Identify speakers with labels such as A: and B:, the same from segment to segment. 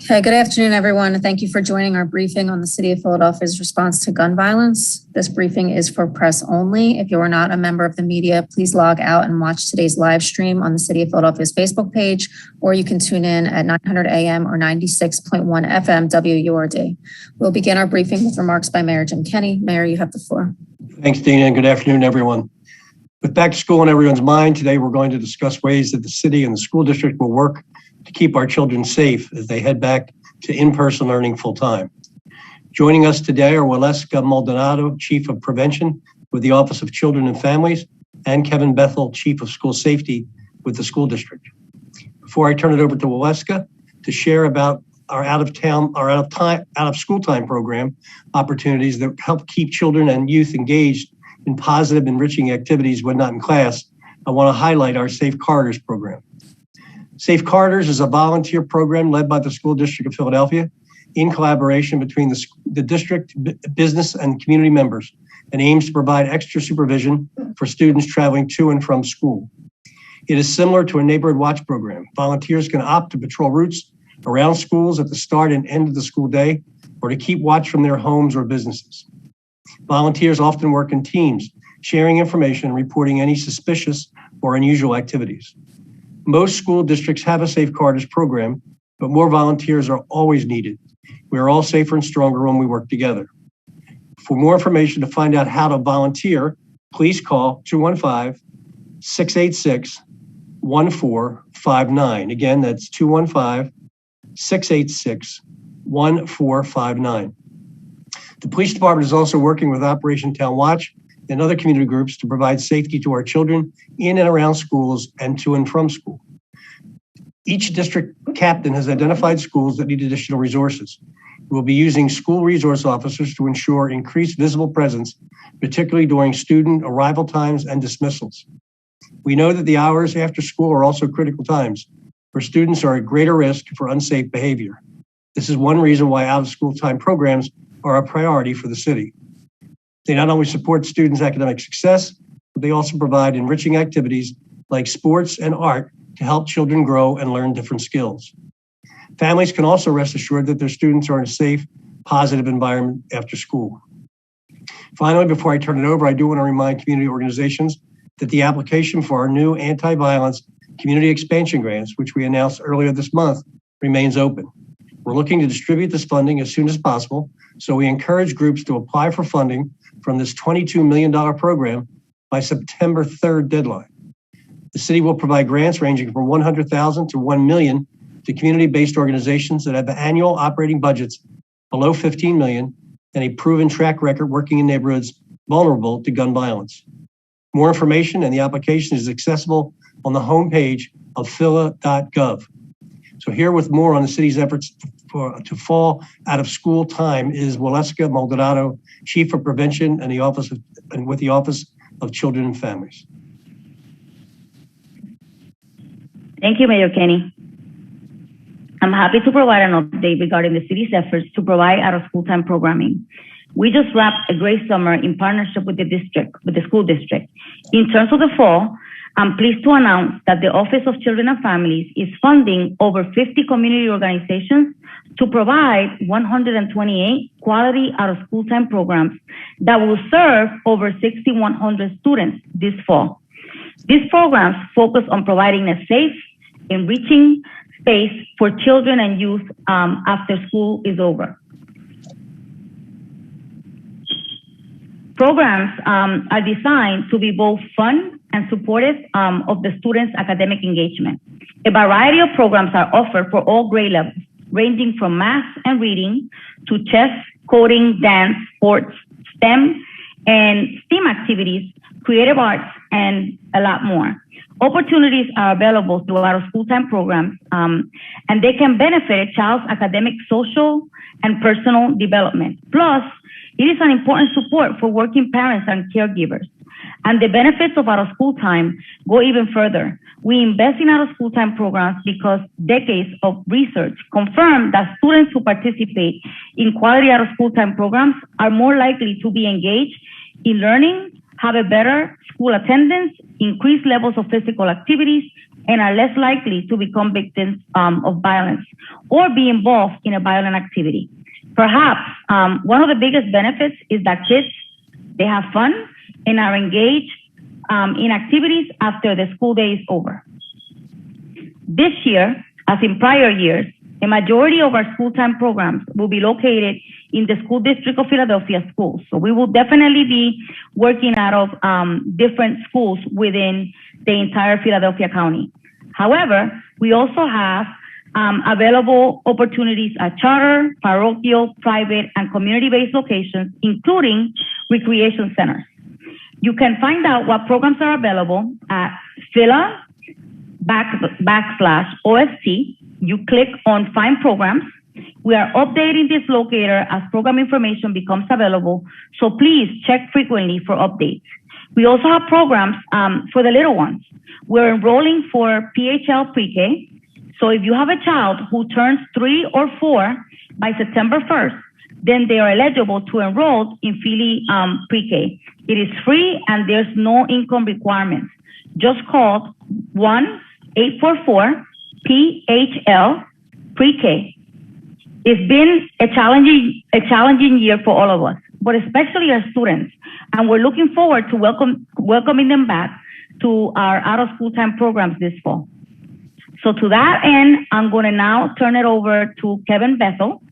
A: Okay, good afternoon, everyone. Thank you for joining our briefing on the City of Philadelphia's response to gun violence. This briefing is for press only. If you are not a member of the media, please log out and watch today's live stream on the City of Philadelphia's Facebook page, or you can tune in at 900 AM or 96.1 FM WURD. We'll begin our briefing with remarks by Mayor Jim Kenney. Mayor, you have the floor.
B: Thanks, Dana, and good afternoon, everyone. With back to school on everyone's mind, today we're going to discuss ways that the city and the school district will work to keep our children safe as they head back to in-person learning full-time. Joining us today are Waleska Maldonado, Chief of Prevention with the Office of Children and Families, and Kevin Bethel, Chief of School Safety with the school district. Before I turn it over to Waleska to share about our out of school time program opportunities that help keep children and youth engaged in positive, enriching activities when not in class, I want to highlight our Safe Corridors program. Safe Corridors is a volunteer program led by the School District of Philadelphia in collaboration between the district, business, and community members, and aims to provide extra supervision for students traveling to and from school. It is similar to a neighborhood watch program. Volunteers can opt to patrol routes around schools at the start and end of the school day, or to keep watch from their homes or businesses. Volunteers often work in teams, sharing information and reporting any suspicious or unusual activities. Most school districts have a Safe Corridors program, but more volunteers are always needed. We are all safer and stronger when we work together. For more information to find out how to volunteer, please call 215-686-1459. Again, that's 215-686-1459. The police department is also working with Operation Town Watch and other community groups to provide safety to our children in and around schools and to and from school. Each district captain has identified schools that need additional resources. We'll be using school resource officers to ensure increased visible presence, particularly during student arrival times and dismissals. We know that the hours after school are also critical times where students are at greater risk for unsafe behavior. This is one reason why out-of-school time programs are a priority for the city. They not only support students' academic success, but they also provide enriching activities like sports and art to help children grow and learn different skills. Families can also rest assured that their students are in a safe, positive environment after school. Finally, before I turn it over, I do want to remind community organizations that the application for our new anti-violence community expansion grants, which we announced earlier this month, remains open. We're looking to distribute this funding as soon as possible, so we encourage groups to apply for funding from this $22 million program by September 3rd deadline. The city will provide grants ranging from $100,000 to $1 million to community-based organizations that have annual operating budgets below $15 million and a proven track record working in neighborhoods vulnerable to gun violence. More information and the application is accessible on the homepage of phila.gov. So here with more on the city's efforts to fall out of school time is Waleska Maldonado, Chief of Prevention and with the Office of Children and Families.
C: Thank you, Mayor Kenney. I'm happy to provide an update regarding the city's efforts to provide out-of-school time programming. We just wrapped a great summer in partnership with the school district. In terms of the fall, I'm pleased to announce that the Office of Children and Families is funding over 50 community organizations to provide 128 quality out-of-school time programs that will serve over 6,100 students this fall. These programs focus on providing a safe, enriching space for children and youth after school is over. Programs are designed to be both fun and supportive of the students' academic engagement. A variety of programs are offered for all grade levels, ranging from math and reading to chess, coding, dance, sports, STEM, and STEAM activities, creative arts, and a lot more. Opportunities are available through out-of-school time programs, and they can benefit a child's academic, social, and personal development. Plus, it is an important support for working parents and caregivers. And the benefits of out-of-school time go even further. We invest in out-of-school time programs because decades of research confirm that students who participate in quality out-of-school time programs are more likely to be engaged in learning, have a better school attendance, increased levels of physical activities, and are less likely to become victims of violence or be involved in a violent activity. Perhaps one of the biggest benefits is that kids, they have fun and are engaged in activities after the school day is over. This year, as in prior years, a majority of our school time programs will be located in the School District of Philadelphia schools. So we will definitely be working out of different schools within the entire Philadelphia County. However, we also have available opportunities at charter, parochial, private, and community-based locations, including recreation centers. You can find out what programs are available at Phila/OST. You click on Find Programs. We are updating this locator as program information becomes available, so please check frequently for updates. We also have programs for the little ones. We're enrolling for PHL Pre-K. So if you have a child who turns 3 or 4 by September 1st, then they are eligible to enroll in Philly Pre-K. It is free and there's no income requirements. Just call 1-844-PHL Pre-K. It's been a challenging year for all of us, but especially our students. And we're looking forward to welcoming them back to our out-of-school time programs this fall. So to that end, I'm going to now turn it over to Kevin Bethel,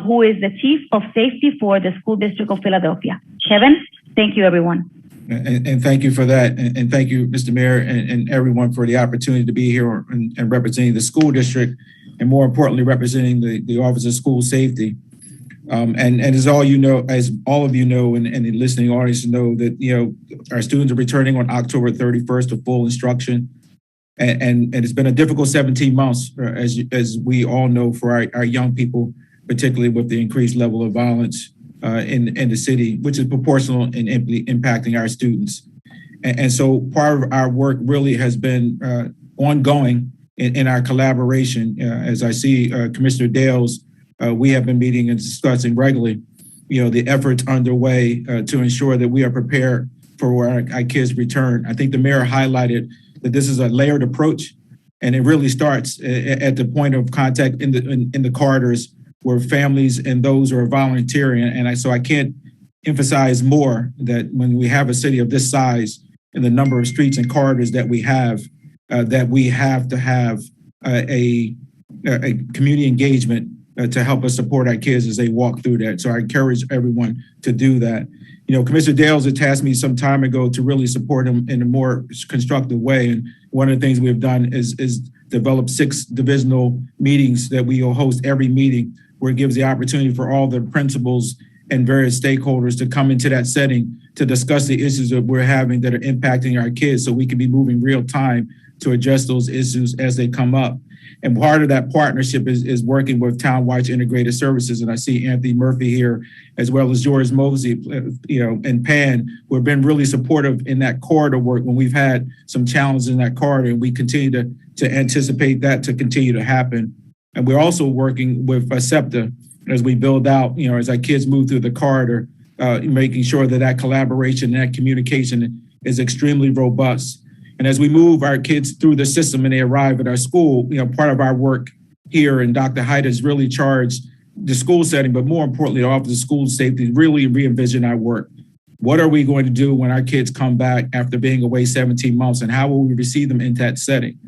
C: who is the Chief of Safety for the School District of Philadelphia. Kevin, thank you, everyone.
D: And thank you for that. And thank you, Mr. Mayor, and everyone for the opportunity to be here and representing the school district, and more importantly, representing the Office of School Safety. And as all of you know, and the listening audience know that, our students are returning on October 31st to full instruction. And it's been a difficult 17 months, as we all know, for our young people, particularly with the increased level of violence in the city, which is proportional in impacting our students. And so part of our work really has been ongoing in our collaboration. As I see Commissioner Dales, we have been meeting and discussing regularly, the efforts underway to ensure that we are prepared for where our kids return. I think the mayor highlighted that this is a layered approach, and it really starts at the point of contact in the corridors where families and those who are volunteering. And so I can't emphasize more that when we have a city of this size and the number of streets and corridors that we have to have a community engagement to help us support our kids as they walk through that. So I encourage everyone to do that. Commissioner Dales had tasked me some time ago to really support him in a more constructive way. And one of the things we've done is develop 6 divisional meetings that we will host every meeting, where it gives the opportunity for all the principals and various stakeholders to come into that setting to discuss the issues that we're having that are impacting our kids, so we can be moving real time to address those issues as they come up. And part of that partnership is working with Townwide Integrated Services. And I see Anthony Murphy here, as well as George Mosey, and Pan, who have been really supportive in that corridor work when we've had some challenges in that corridor. And we continue to anticipate that to continue to happen. And we're also working with SEPTA as we build out, as our kids move through the corridor, making sure that collaboration and that communication is extremely robust. And as we move our kids through the system and they arrive at our school, part of our work here, and Dr. Hyde has really charged the school setting, but more importantly, the Office of School Safety, really re-envision our work. What are we going to do when our kids come back after being away 17 months, and how will we receive them in that setting?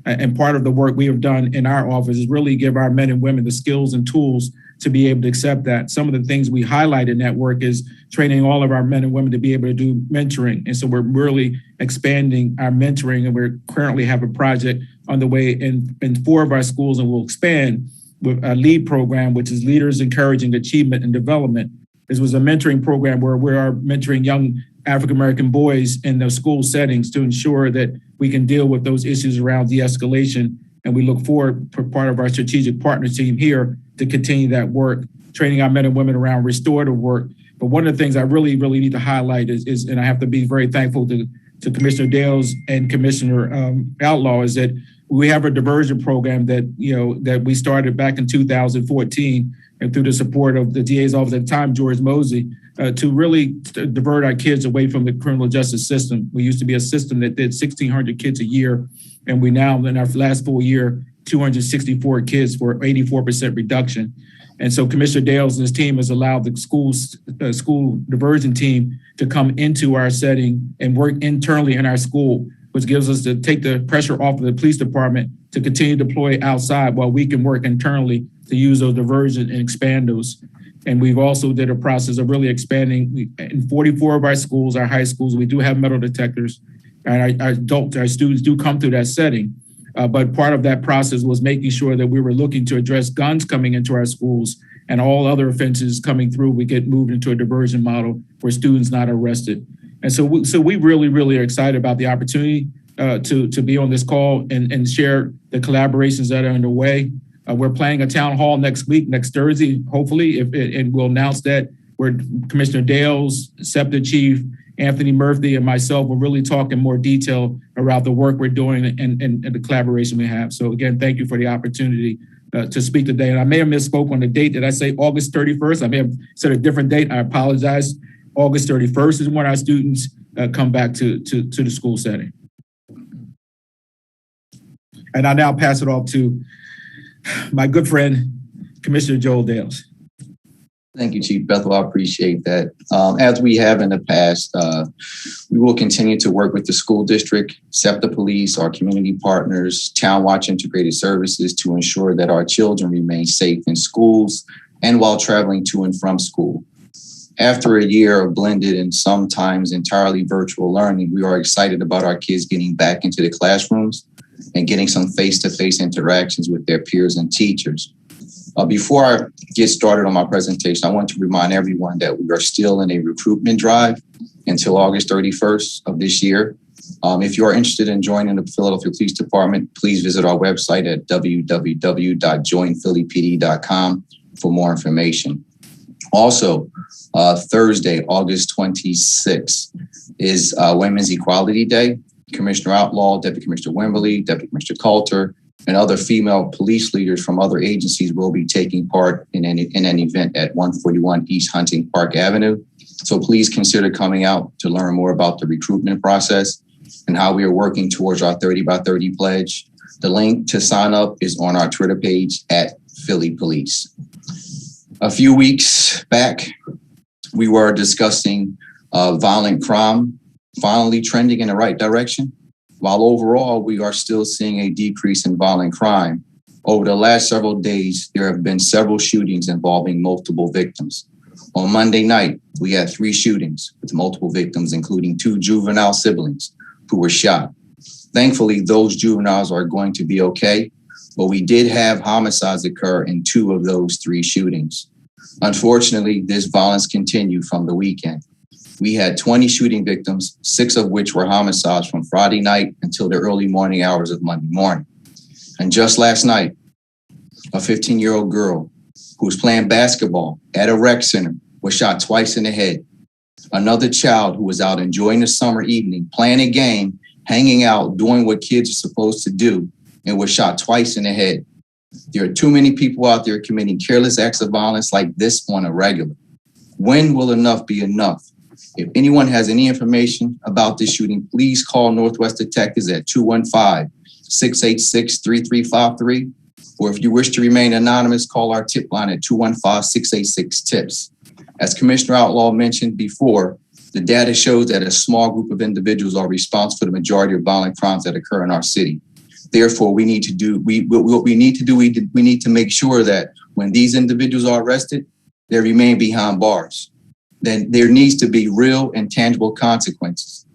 D: And part of the work we have done in our office is really give our men and women the skills and tools to be able to accept that. Some of the things we highlight in that work is training all of our men and women to be able to do mentoring. And so we're really expanding our mentoring, and we currently have a project on the way in 4 of our schools, and we'll expand with a LEAD program, which is Leaders Encouraging Achievement and Development. This was a mentoring program where we are mentoring young African-American boys in those school settings to ensure that we can deal with those issues around de-escalation. And we look forward, for part of our strategic partner team here, to continue that work, training our men and women around restorative work. But one of the things I really, really need to highlight is, and I have to be very thankful to Commissioner Dales and Commissioner Outlaw, is that we have a diversion program that we started back in 2014, and through the support of the DA's office at the time, George Mosey, to really divert our kids away from the criminal justice system. We used to be a system that did 1,600 kids a year And we now, in our last full year, 264 kids for 84% reduction. And so Commissioner Dales and his team has allowed the school diversion team to come into our setting and work internally in our school, which gives us to take the pressure off of the police department to continue to deploy outside while we can work internally to use those diversion and expand those. And we've also did a process of really expanding. In 44 of our schools, our high schools, we do have metal detectors, and our students do come through that setting. But part of that process was making sure that we were looking to address guns coming into our schools and all other offenses coming through. We get moved into a diversion model where students not arrested. And so we really, really are excited about the opportunity to be on this call and share the collaborations that are underway. We're planning a town hall next week, next Thursday, hopefully, and we'll announce that, where Commissioner Dales, SEPTA Chief, Anthony Murphy, and myself will really talk in more detail about the work we're doing and the collaboration we have. So again, thank you for the opportunity to speak today. And I may have misspoke on the date. Did I say August 31st? I may have said a different date. I apologize. August 31st is when our students come back to the school setting. And I now pass it off to my good friend, Commissioner Joel Dales.
E: Thank you, Chief Bethel. I appreciate that. As we have in the past, we will continue to work with the school district, SEPTA Police, our community partners, Town Watch Integrated Services to ensure that our children remain safe in schools and while traveling to and from school. After a year of blended and sometimes entirely virtual learning, we are excited about our kids getting back into the classrooms and getting some face-to-face interactions with their peers and teachers. Before I get started on my presentation, I want to remind everyone that we are still in a recruitment drive until August 31st of this year. If you are interested in joining the Philadelphia Police Department, please visit our website at www.joinphillypd.com for more information. Also, Thursday, August 26th is Women's Equality Day. Commissioner Outlaw, Deputy Commissioner Wimberly, Deputy Commissioner Coulter, and other female police leaders from other agencies will be taking part in an event at 141 East Hunting Park Avenue. So please consider coming out to learn more about the recruitment process and how we are working towards our 30 by 30 pledge. The link to sign up is on our Twitter page at Philly Police. A few weeks back, we were discussing violent crime finally trending in the right direction. While overall, we are still seeing a decrease in violent crime. Over the last several days, there have been several shootings involving multiple victims. On Monday night, we had 3 shootings with multiple victims, including 2 juvenile siblings who were shot. Thankfully, those juveniles are going to be okay, but we did have homicides occur in 2 of those 3 shootings. Unfortunately, this violence continued from the weekend. We had 20 shooting victims, 6 of which were homicides from Friday night until the early morning hours of Monday morning. And just last night, a 15-year-old girl who was playing basketball at a rec center was shot twice in the head. Another child who was out enjoying the summer evening, playing a game, hanging out, doing what kids are supposed to do, and was shot twice in the head. There are too many people out there committing careless acts of violence like this on a regular. When will enough be enough? If anyone has any information about this shooting, please call Northwest Detectives at 215-686-3353. Or if you wish to remain anonymous, call our tip line at 215-686-TIPS. As Commissioner Outlaw mentioned before, the data shows that a small group of individuals are responsible for the majority of violent crimes that occur in our city. Therefore, we need to make sure that when these individuals are arrested, they remain behind bars. Then there needs to be real and tangible consequences.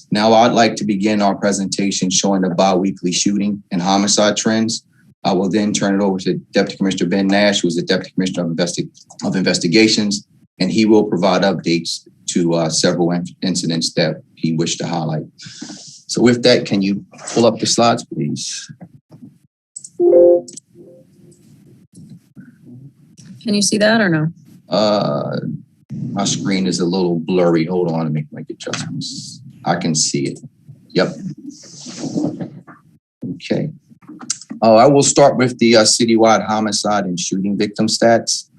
E: Now, I'd like to begin our presentation showing the bi-weekly shooting and homicide trends. I will then turn it over to Deputy Commissioner Ben Nash, who is the Deputy Commissioner of Investigations, and he will provide updates to several incidents that he wished to highlight. So with that, can you pull up the slides, please?
A: Can you see that or no?
E: My screen is a little blurry. Hold on, let me make adjustments. I can see it. Yep. Okay. I will start with the citywide homicide and shooting victim stats.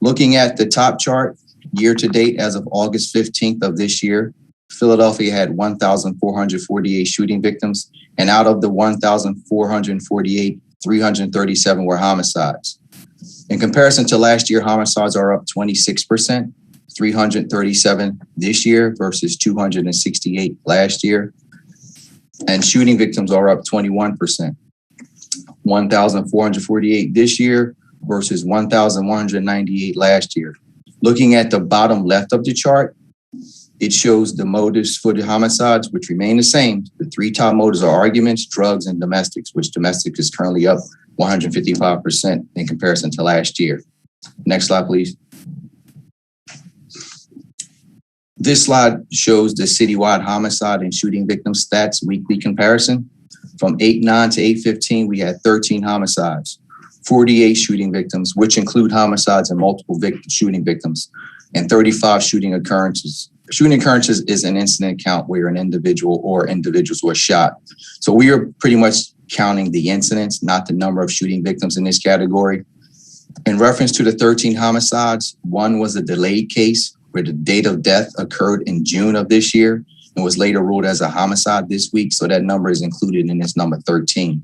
E: Looking at the top chart, year to date as of August 15th of this year, Philadelphia had 1,448 shooting victims, and out of the 1,448, 337 were homicides. In comparison to last year, homicides are up 26%, 337 this year versus 268 last year. And shooting victims are up 21%, 1,448 this year versus 1,198 last year. Looking at the bottom left of the chart, it shows the motives for the homicides, which remain the same. The three top motives are arguments, drugs, and domestics, which domestic is currently up 155% in comparison to last year. Next slide, please. This slide shows the citywide homicide and shooting victim stats weekly comparison. From 8/9 to 8/15, we had 13 homicides, 48 shooting victims, which include homicides and multiple shooting victims, and 35 shooting occurrences. Shooting occurrences is an incident count where an individual or individuals were shot. So we are pretty much counting the incidents, not the number of shooting victims in this category. In reference to the 13 homicides, one was a delayed case where the date of death occurred in June of this year and was later ruled as a homicide this week. So that number is included in this number 13.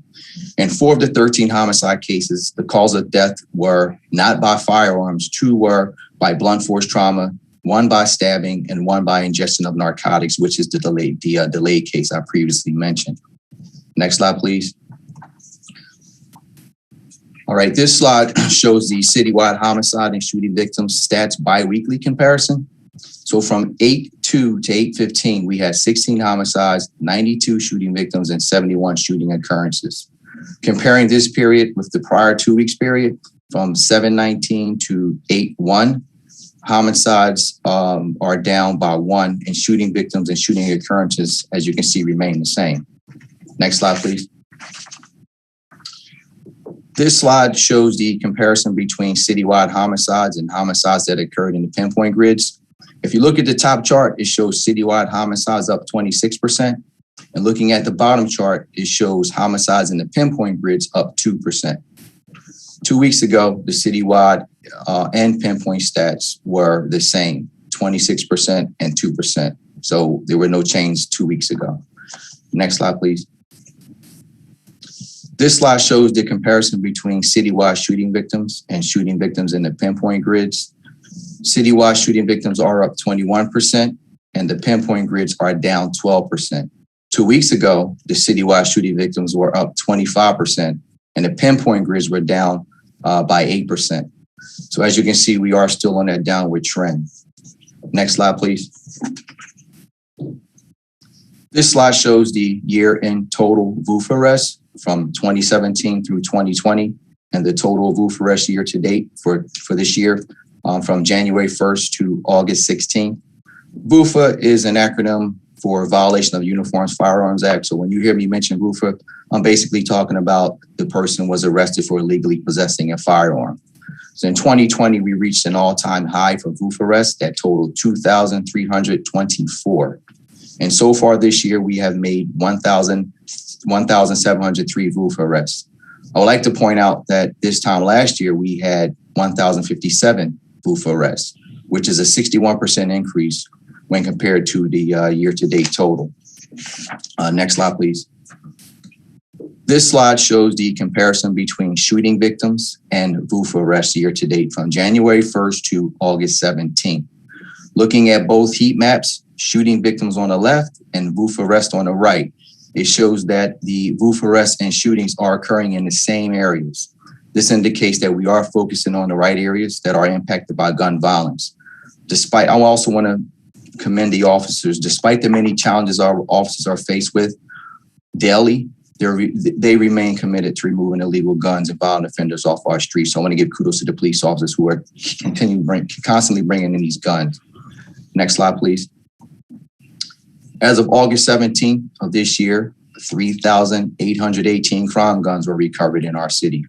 E: And 4 of the 13 homicide cases, the cause of death were not by firearms. 2 were by blunt force trauma, 1 by stabbing, and 1 by ingestion of narcotics, which is the delayed case I previously mentioned. Next slide, please. All right, this slide shows the citywide homicide and shooting victims stats bi-weekly comparison. So from 8/2 to 8/15, we had 16 homicides, 92 shooting victims, and 71 shooting occurrences. Comparing this period with the prior 2 weeks period, from 7/19 to 8/1, homicides are down by 1, and shooting victims and shooting occurrences, as you can see, remain the same. Next slide, please. This slide shows the comparison between citywide homicides and homicides that occurred in the pinpoint grids. If you look at the top chart, it shows citywide homicides up 26%. And looking at the bottom chart, it shows homicides in the pinpoint grids up 2%. 2 weeks ago, the citywide and pinpoint stats were the same, 26% and 2%. So there were no changes 2 weeks ago. Next slide, please. This slide shows the comparison between citywide shooting victims and shooting victims in the pinpoint grids. Citywide shooting victims are up 21% and the pinpoint grids are down 12%. 2 weeks ago, the citywide shooting victims were up 25% and the pinpoint grids were down by 8%. So as you can see, we are still on that downward trend. Next slide, please. This slide shows the year-end total VUF arrests from 2017 through 2020 and the total VUF arrests year to date for this year from January 1st to August 16th. VUFA is an acronym for Violation of Uniforms Firearms Act. So when you hear me mention VUFA, I'm basically talking about the person was arrested for illegally possessing a firearm. So in 2020, we reached an all-time high for VUFA arrests that totaled 2,324. And so far this year, we have made 1,703 VUFA arrests. I would like to point out that this time last year, we had 1,057 VUFA arrests, which is a 61% increase when compared to the year-to-date total. Next slide, please. This slide shows the comparison between shooting victims and VUFA arrests year-to-date from January 1st to August 17th. Looking at both heat maps, shooting victims on the left and VUFA arrests on the right, it shows that the VUFA arrests and shootings are occurring in the same areas. This indicates that we are focusing on the right areas that are impacted by gun violence. I also want to commend the officers. Despite the many challenges our officers are faced with daily, they remain committed to removing illegal guns and violent offenders off our streets. So I want to give kudos to the police officers who are constantly bringing in these guns. Next slide, please. As of August 17th of this year, 3,818 crime guns were recovered in our city.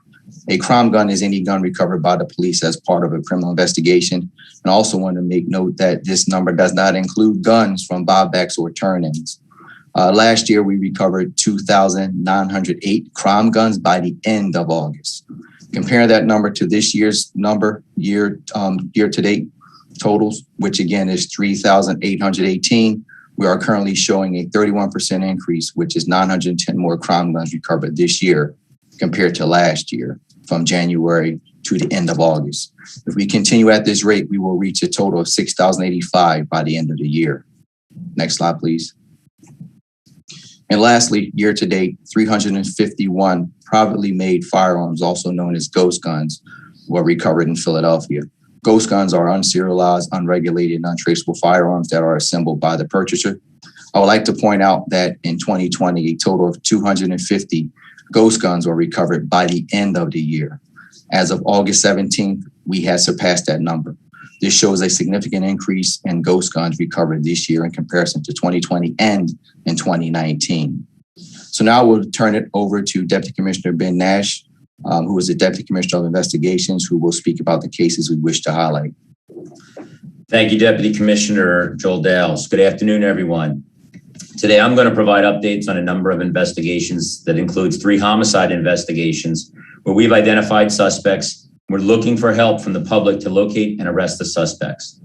E: A crime gun is any gun recovered by the police as part of a criminal investigation. And I also want to make note that this number does not include guns from buybacks or turn-ins. Last year, we recovered 2,908 crime guns by the end of August. Compare that number to this year's number, year-to-date totals, which again is 3,818. we are currently showing a 31% increase, which is 910 more crime guns recovered this year compared to last year from January to the end of August. If we continue at this rate, we will reach a total of 6,085 by the end of the year. Next slide, please. And lastly, year to date, 351 privately made firearms, also known as ghost guns, were recovered in Philadelphia. Ghost guns are unserialized, unregulated, and untraceable firearms that are assembled by the purchaser. I would like to point out that in 2020, a total of 250 ghost guns were recovered by the end of the year. As of August 17th, we had surpassed that number. This shows a significant increase in ghost guns recovered this year in comparison to 2020 and in 2019. So now we'll turn it over to Deputy Commissioner Ben Nash, who is the Deputy Commissioner of Investigations, who will speak about the cases we wish to highlight.
F: Thank you, Deputy Commissioner Joel Dales. Good afternoon, everyone. Today, I'm going to provide updates on a number of investigations that includes 3 homicide investigations where we've identified suspects. We're looking for help from the public to locate and arrest the suspects.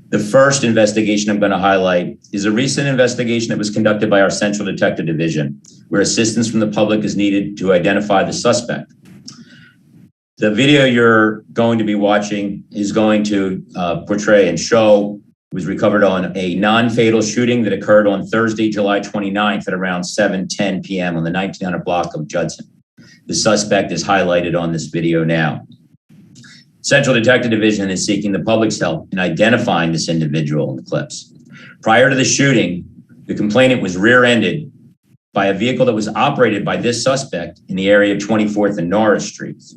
F: The first investigation I'm going to highlight is a recent investigation that was conducted by our Central Detective Division, where assistance from the public is needed to identify the suspect. The video you're going to be watching is going to portray and show was recovered on a non-fatal shooting that occurred on Thursday, July 29th at around 7:10 p.m. on the 1900 block of Judson. The suspect is highlighted on this video now. Central Detective Division is seeking the public's help in identifying this individual in the clips. Prior to the shooting, the complainant was rear-ended by a vehicle that was operated by this suspect in the area of 24th and Norris Streets.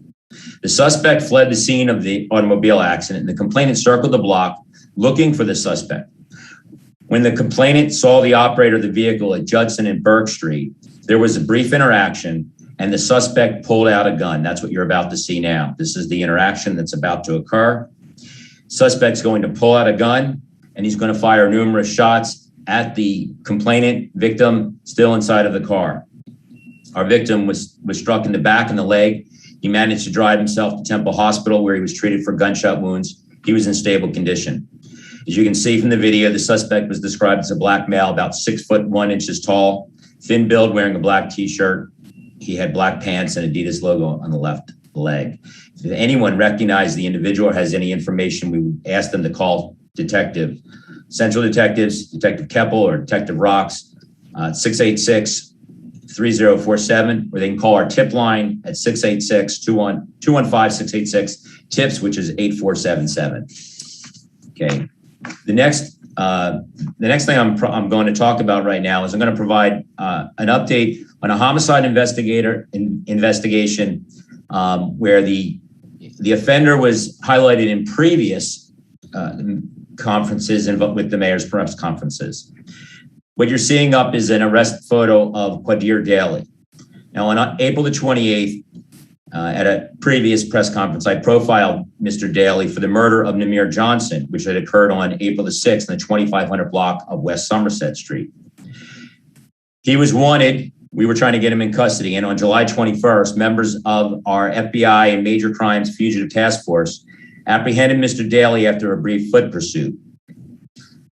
F: The suspect fled the scene of the automobile accident, and the complainant circled the block looking for the suspect. When the complainant saw the operator of the vehicle at Judson and Burke Street, there was a brief interaction, and the suspect pulled out a gun. That's what you're about to see now. This is the interaction that's about to occur. Suspect's going to pull out a gun, and he's going to fire numerous shots at the complainant victim still inside of the car. Our victim was struck in the back and the leg. He managed to drive himself to Temple Hospital, where he was treated for gunshot wounds. He was in stable condition. As you can see from the video, the suspect was described as a black male, about 6'1" tall, thin build, wearing a black t-shirt. He had black pants and Adidas logo on the left leg. If anyone recognized the individual or has any information, we would ask them to call Detective Central Detectives, Detective Keppel or Detective Rocks, 686-3047, or they can call our tip line at 686-215-686-TIPS, which is 8477. Okay. The next thing I'm going to talk about right now is I'm going to provide an update on a homicide investigation where the offender was highlighted in previous conferences and with the mayor's press conferences. What you're seeing up is an arrest photo of Quadir Daly. Now, on April the 28th, at a previous press conference, I profiled Mr. Daly for the murder of Nishi Johnson, which had occurred on April the 6th in the 2500 block of West Somerset Street. He was wanted. We were trying to get him in custody. And on July 21st, members of our FBI and Major Crimes Fugitive Task Force apprehended Mr. Daly after a brief foot pursuit.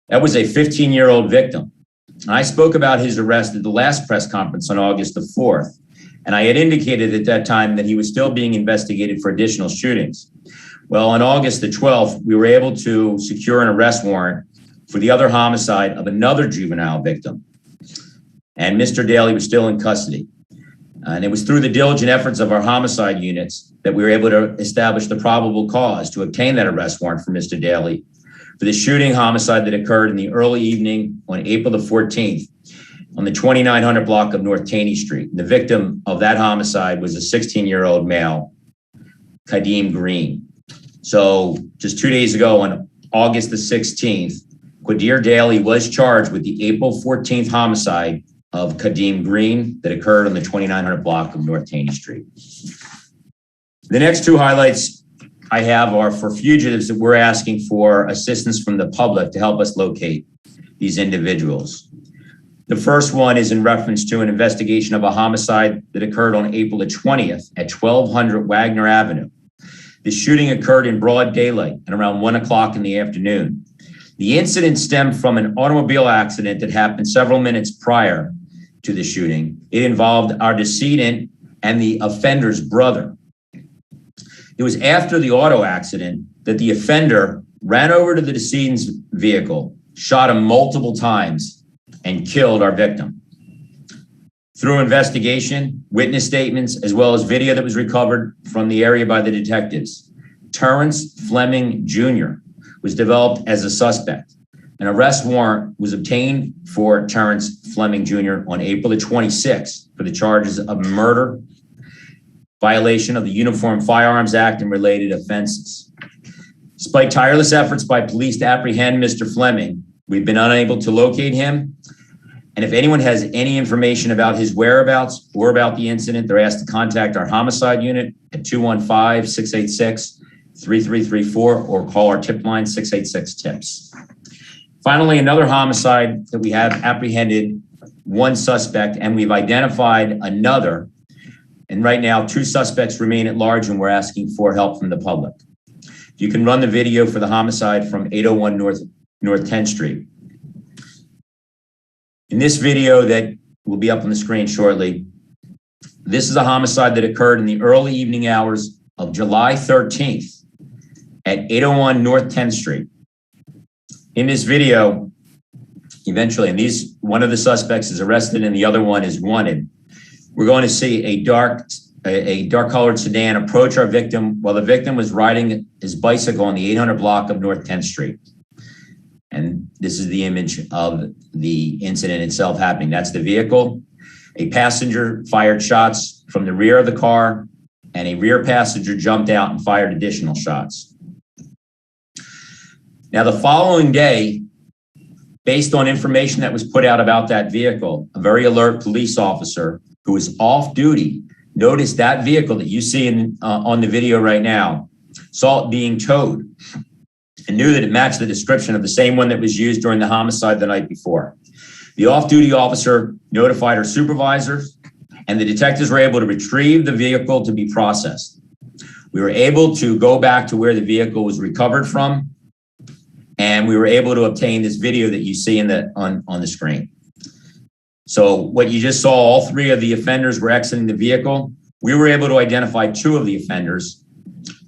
F: That was a 15-year-old victim. I spoke about his arrest at the last press conference on August the 4th. And I had indicated at that time that he was still being investigated for additional shootings. Well, on August the 12th, we were able to secure an arrest warrant for the other homicide of another juvenile victim. And Mr. Daly was still in custody. And it was through the diligent efforts of our homicide units that we were able to establish the probable cause to obtain that arrest warrant for Mr. Daly for the shooting homicide that occurred in the early evening on April the 14th on the 2900 block of North Taney Street. The victim of that homicide was a 16-year-old male, Kadeem Green. So just 2 days ago on August the 16th, Quadir Daly was charged with the April 14th homicide of Kadeem Green that occurred on the 2900 block of North Taney Street. The next 2 highlights I have are for fugitives that we're asking for assistance from the public to help us locate these individuals. The first one is in reference to an investigation of a homicide that occurred on April the 20th at 1200 Wagner Avenue. The shooting occurred in broad daylight at around 1 o'clock in the afternoon. The incident stemmed from an automobile accident that happened several minutes prior to the shooting. It involved our decedent and the offender's brother. It was after the auto accident that the offender ran over to the decedent's vehicle, shot him multiple times, and killed our victim. Through investigation, witness statements, as well as video that was recovered from the area by the detectives, Terrence Fleming Jr. was developed as a suspect. An arrest warrant was obtained for Terrence Fleming Jr. on April the 26th for the charges of murder, violation of the Uniform Firearms Act, and related offenses. Despite tireless efforts by police to apprehend Mr. Fleming, we've been unable to locate him. And if anyone has any information about his whereabouts or about the incident, they're asked to contact our homicide unit at 215-686-3334 or call our tip line 686-TIPS. Finally, another homicide that we have apprehended one suspect, and we've identified another. And right now, 2 suspects remain at large, and we're asking for help from the public. You can run the video for the homicide from 801 North 10th Street. In this video that will be up on the screen shortly, this is a homicide that occurred in the early evening hours of July 13th at 801 North 10th Street. In this video, eventually, and one of the suspects is arrested and the other one is wanted. We're going to see a dark-colored sedan approach our victim while the victim was riding his bicycle on the 800 block of North 10th Street. And this is the image of the incident itself happening. That's the vehicle. A passenger fired shots from the rear of the car, and a rear passenger jumped out and fired additional shots. Now, the following day, based on information that was put out about that vehicle, a very alert police officer who was off duty noticed that vehicle that you see on the video right now, saw it being towed, and knew that it matched the description of the same one that was used during the homicide the night before. The off-duty officer notified her supervisors, and the detectives were able to retrieve the vehicle to be processed. We were able to go back to where the vehicle was recovered from, and we were able to obtain this video that you see on the screen. So what you just saw, all 3 of the offenders were exiting the vehicle. We were able to identify 2 of the offenders.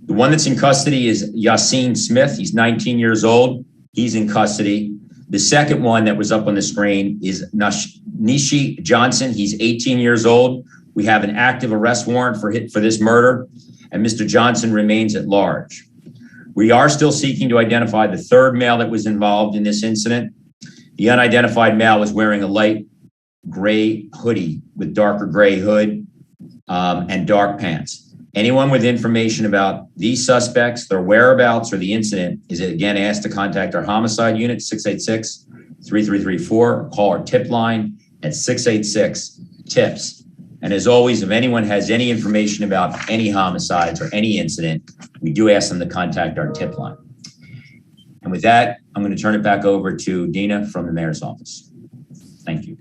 F: The one that's in custody is Yassine Smith. He's 19 years old. He's in custody. The second one that was up on the screen is Nishi Johnson. He's 18 years old. We have an active arrest warrant for this murder, and Mr. Johnson remains at large. We are still seeking to identify the third male that was involved in this incident. The unidentified male was wearing a light gray hoodie with darker gray hood and dark pants. Anyone with information about these suspects, their whereabouts, or the incident is again asked to contact our homicide unit, 686-3334, or call our tip line at 686-TIPS. And as always, if anyone has any information about any homicides or any incident, we do ask them to contact our tip line. And with that, I'm going to turn it back over to Dina from the mayor's office. Thank you.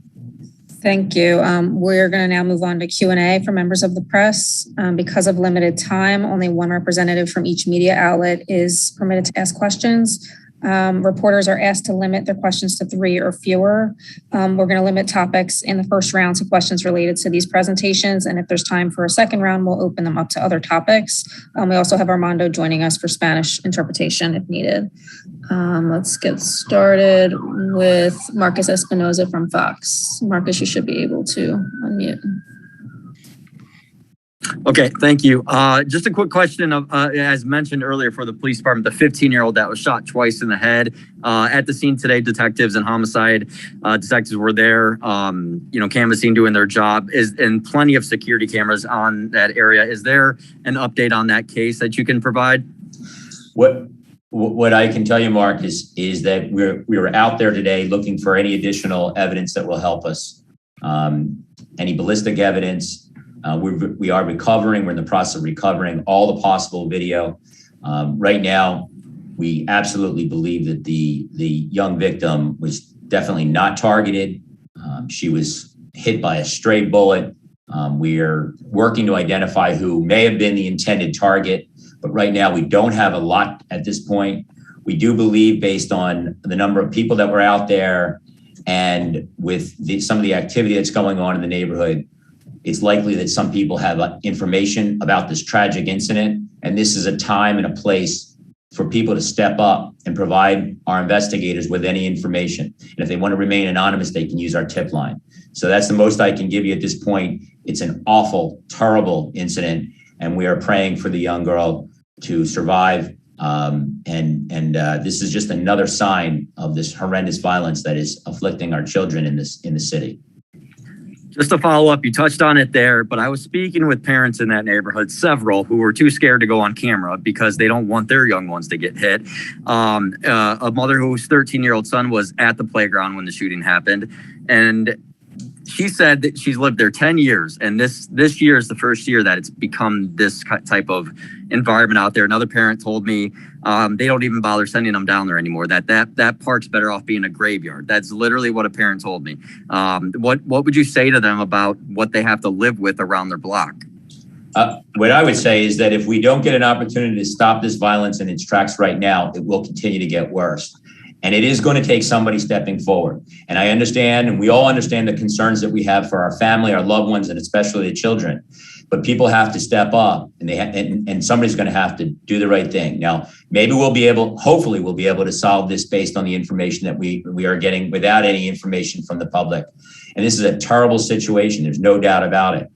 A: Thank you. We're going to now move on to Q&A for members of the press. Because of limited time, only one representative from each media outlet is permitted to ask questions. Reporters are asked to limit their questions to 3 or fewer. We're going to limit topics in the first round to questions related to these presentations. And if there's time for a second round, we'll open them up to other topics. We also have Armando joining us for Spanish interpretation if needed. Let's get started with Marcus Espinoza from Fox. Marcus, you should be able to unmute.
G: Okay, thank you. Just a quick question of, as mentioned earlier for the police department, the 15-year-old that was shot twice in the head. At the scene today, detectives and homicide detectives were there, canvassing, doing their job, and plenty of security cameras on that area. Is there an update on that case that you can provide?
F: What I can tell you, Mark, is that we were out there today looking for any additional evidence that will help us. Any ballistic evidence. We are recovering. We're in the process of recovering all the possible video. Right now, we absolutely believe that the young victim was definitely not targeted. She was hit by a stray bullet. We are working to identify who may have been the intended target, but right now we don't have a lot at this point. We do believe, based on the number of people that were out there and with some of the activity that's going on in the neighborhood, it's likely that some people have information about this tragic incident. And this is a time and a place for people to step up and provide our investigators with any information. And if they want to remain anonymous, they can use our tip line. So that's the most I can give you at this point. It's an awful, terrible incident, and we are praying for the young girl to survive. This is just another sign of this horrendous violence that is afflicting our children in the city.
G: Just to follow up, you touched on it there, but I was speaking with parents in that neighborhood, several who were too scared to go on camera because they don't want their young ones to get hit. A mother whose 13-year-old son was at the playground when the shooting happened, and she said that she's lived there 10 years, and this year is the first year that it's become this type of environment out there. Another parent told me they don't even bother sending them down there anymore, that park's better off being a graveyard. That's literally what a parent told me. What would you say to them about what they have to live with around their block?
F: What I would say is that if we don't get an opportunity to stop this violence in its tracks right now, it will continue to get worse. And it is going to take somebody stepping forward. And I understand, and we all understand the concerns that we have for our family, our loved ones, and especially the children. But people have to step up, and and somebody's going to have to do the right thing. Now, maybe hopefully we'll be able to solve this based on the information that we are getting without any information from the public. And this is a terrible situation. There's no doubt about it.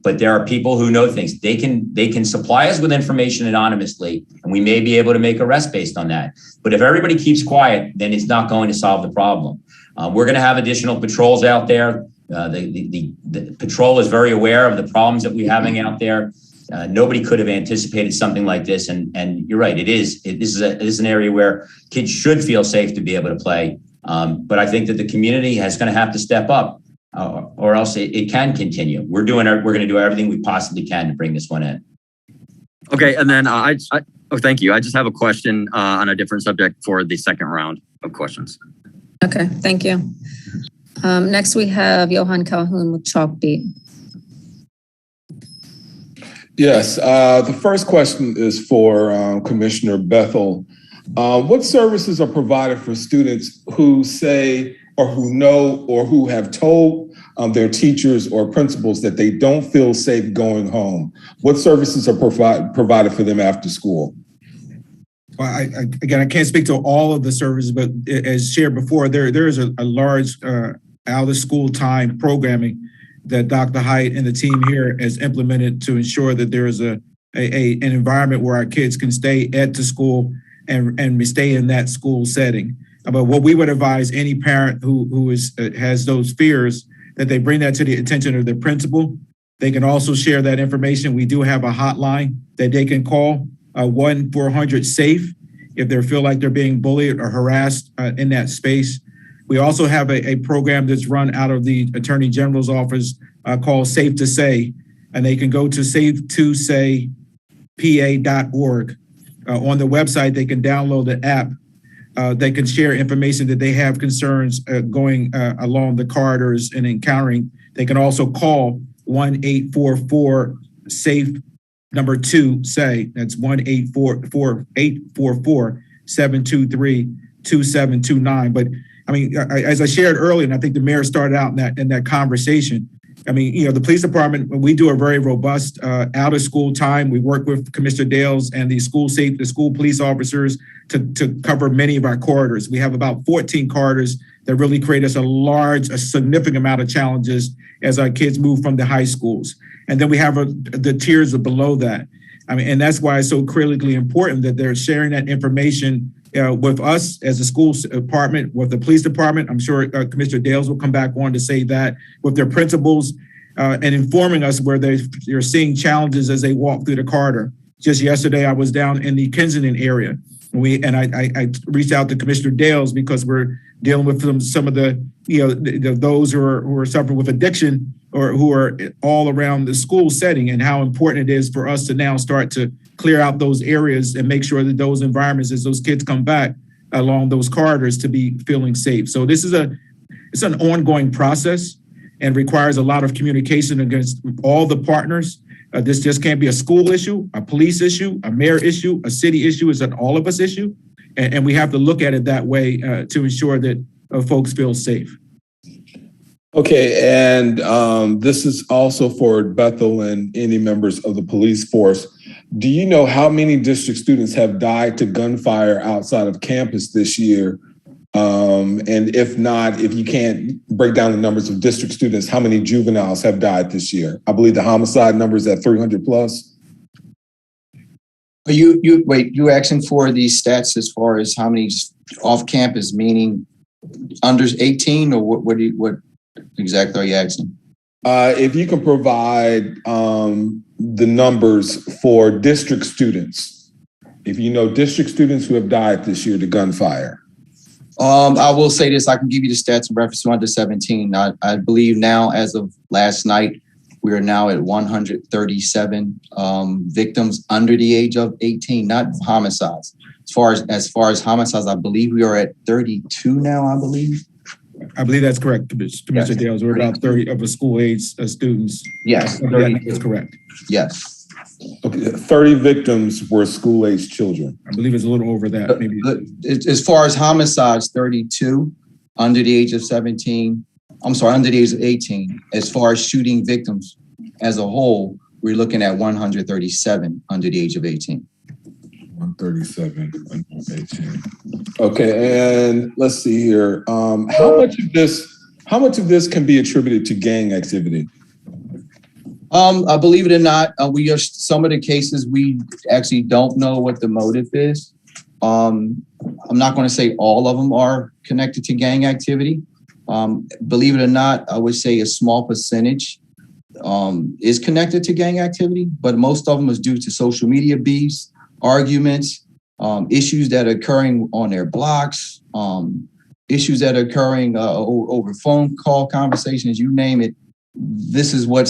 F: But there are people who know things. They can supply us with information anonymously, and we may be able to make arrests based on that. But if everybody keeps quiet, then it's not going to solve the problem. We're going to have additional patrols out there. The patrol is very aware of the problems that we're having out there. Nobody could have anticipated something like this. And you're right, this is an area where kids should feel safe to be able to play. But I think that the community is going to have to step up. Or else it can continue. We're going to do everything we possibly can to bring this one in.
G: Okay, and then thank you. I just have a question on a different subject for the second round of questions.
A: Okay, thank you. Next, we have Johan Calhoun with Chalkbeat.
H: Yes, the first question is for Commissioner Bethel. What services are provided for students who say or who know or who have told their teachers or principals that they don't feel safe going home? What services are provided for them after school?
D: Well, I can't speak to all of the services, but as shared before, there is a large out of school time programming that Dr. Haidt and the team here has implemented to ensure that there is an environment where our kids can stay at the school and stay in that school setting. But what we would advise any parent who has those fears, that they bring that to the attention of their principal. They can also share that information. We do have a hotline that they can call, 1-400-SAFE, if they feel like they're being bullied or harassed in that space. We also have a program that's run out of the Attorney General's office called Safe to Say, and they can go to safetosaypa.org. On the website, they can download the app. They can share information that they have concerns going along the corridors and encountering. They can also call 1-844-SAFE-2-SAY. That's 1-844-723-2729. But I mean, as I shared earlier, and I think the mayor started out in that conversation, I mean, the police department, we do a very robust out of school time. We work with Commissioner Dales and the school police officers to cover many of our corridors. We have about 14 corridors that really create us a significant amount of challenges as our kids move from the high schools. And then we have the tiers below that. I mean, and that's why it's so critically important that they're sharing that information with us as a school department, with the police department. I'm sure Commissioner Dales will come back on to say that, with their principals, and informing us where they're seeing challenges as they walk through the corridor. Just yesterday, I was down in the Kensington area. I reached out to Commissioner Dales because we're dealing with some of those who are suffering with addiction or who are all around the school setting, and how important it is for us to now start to clear out those areas and make sure that those environments, as those kids come back along those corridors, to be feeling safe. So it's an ongoing process and requires a lot of communication against all the partners. This just can't be a school issue, a police issue, a mayor issue, a city issue. It's an all of us issue. And we have to look at it that way to ensure that folks feel safe.
H: Okay, and this is also for Bethel and any members of the police force. Do you know how many district students have died to gunfire outside of campus this year? And if not, if you can't break down the numbers of district students, how many juveniles have died this year? I believe the homicide number is at 300 plus.
E: You asking for these stats as far as how many off campus, meaning under 18, or what exactly are you asking?
H: If you can provide the numbers for district students, if you know district students who have died this year to gunfire.
E: I will say this, I can give you the stats in reference to under 17. I believe now, as of last night, we are now at 137 victims under the age of 18, not homicides. As far as homicides, I believe we are at 32 now, I believe.
D: I believe that's correct, Commissioner Dales. We're about 30 of the school age students.
E: Yes.
D: That is correct.
E: Yes.
H: Okay, 30 victims were school age children.
D: I believe it's a little over that. Maybe.
E: As far as homicides, 32 under the age of 17. I'm sorry, under the age of 18. As far as shooting victims as a whole, we're looking at 137 under the age of 18.
H: 137 under 18. Okay, and let's see here. How much of this can be attributed to gang activity?
E: Believe it or not, we are some of the cases we actually don't know what the motive is. I'm not going to say all of them are connected to gang activity. Believe it or not, I would say a small percentage is connected to gang activity, but most of them is due to social media beefs, arguments, issues that are occurring on their blocks, issues that are occurring over phone call conversations, you name it. This is where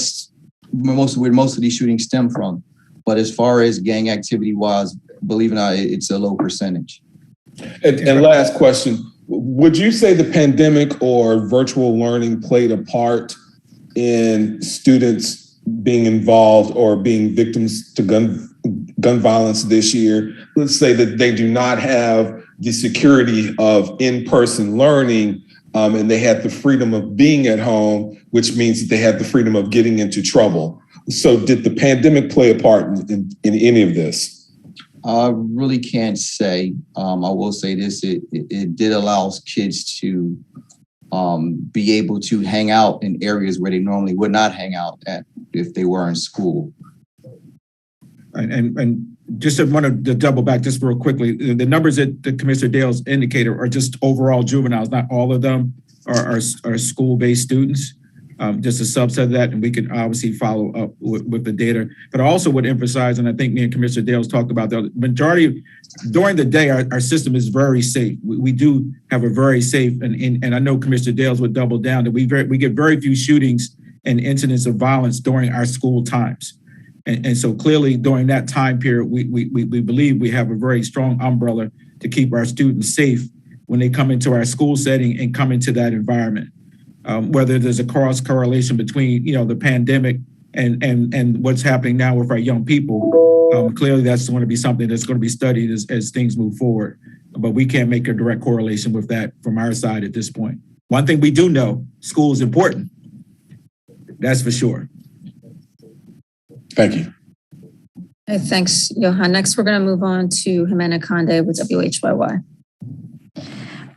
E: most of these shootings stem from. But as far as gang activity wise, believe it or not, it's a low percentage.
H: And last question, would you say the pandemic or virtual learning played a part in students being involved or being victims to gun violence this year? Let's say that they do not have the security of in-person learning, and they had the freedom of being at home, which means that they had the freedom of getting into trouble. So did the pandemic play a part in any of this?
E: I really can't say. I will say this, it did allow kids to be able to hang out in areas where they normally would not hang out at if they were in school.
D: And just wanted to double back just real quickly. The numbers that the Commissioner Dales indicated are just overall juveniles. Not all of them are school-based students. Just a subset of that, and we can obviously follow up with the data. But I also would emphasize, and I think me and Commissioner Dales talked about the majority during the day, our system is very safe. We do have a very safe, and I know Commissioner Dales would double down that we get very few shootings and incidents of violence during our school times. And so clearly during that time period, we believe we have a very strong umbrella to keep our students safe when they come into our school setting and come into that environment. Whether there's a cross correlation between, the pandemic and what's happening now with our young people, clearly that's going to be something that's going to be studied as things move forward. But we can't make a direct correlation with that from our side at this point. One thing we do know, school is important. That's for sure.
H: Thank you.
A: Okay, thanks, Johan. Next, we're going to move on to Jimena Conde with WHYY.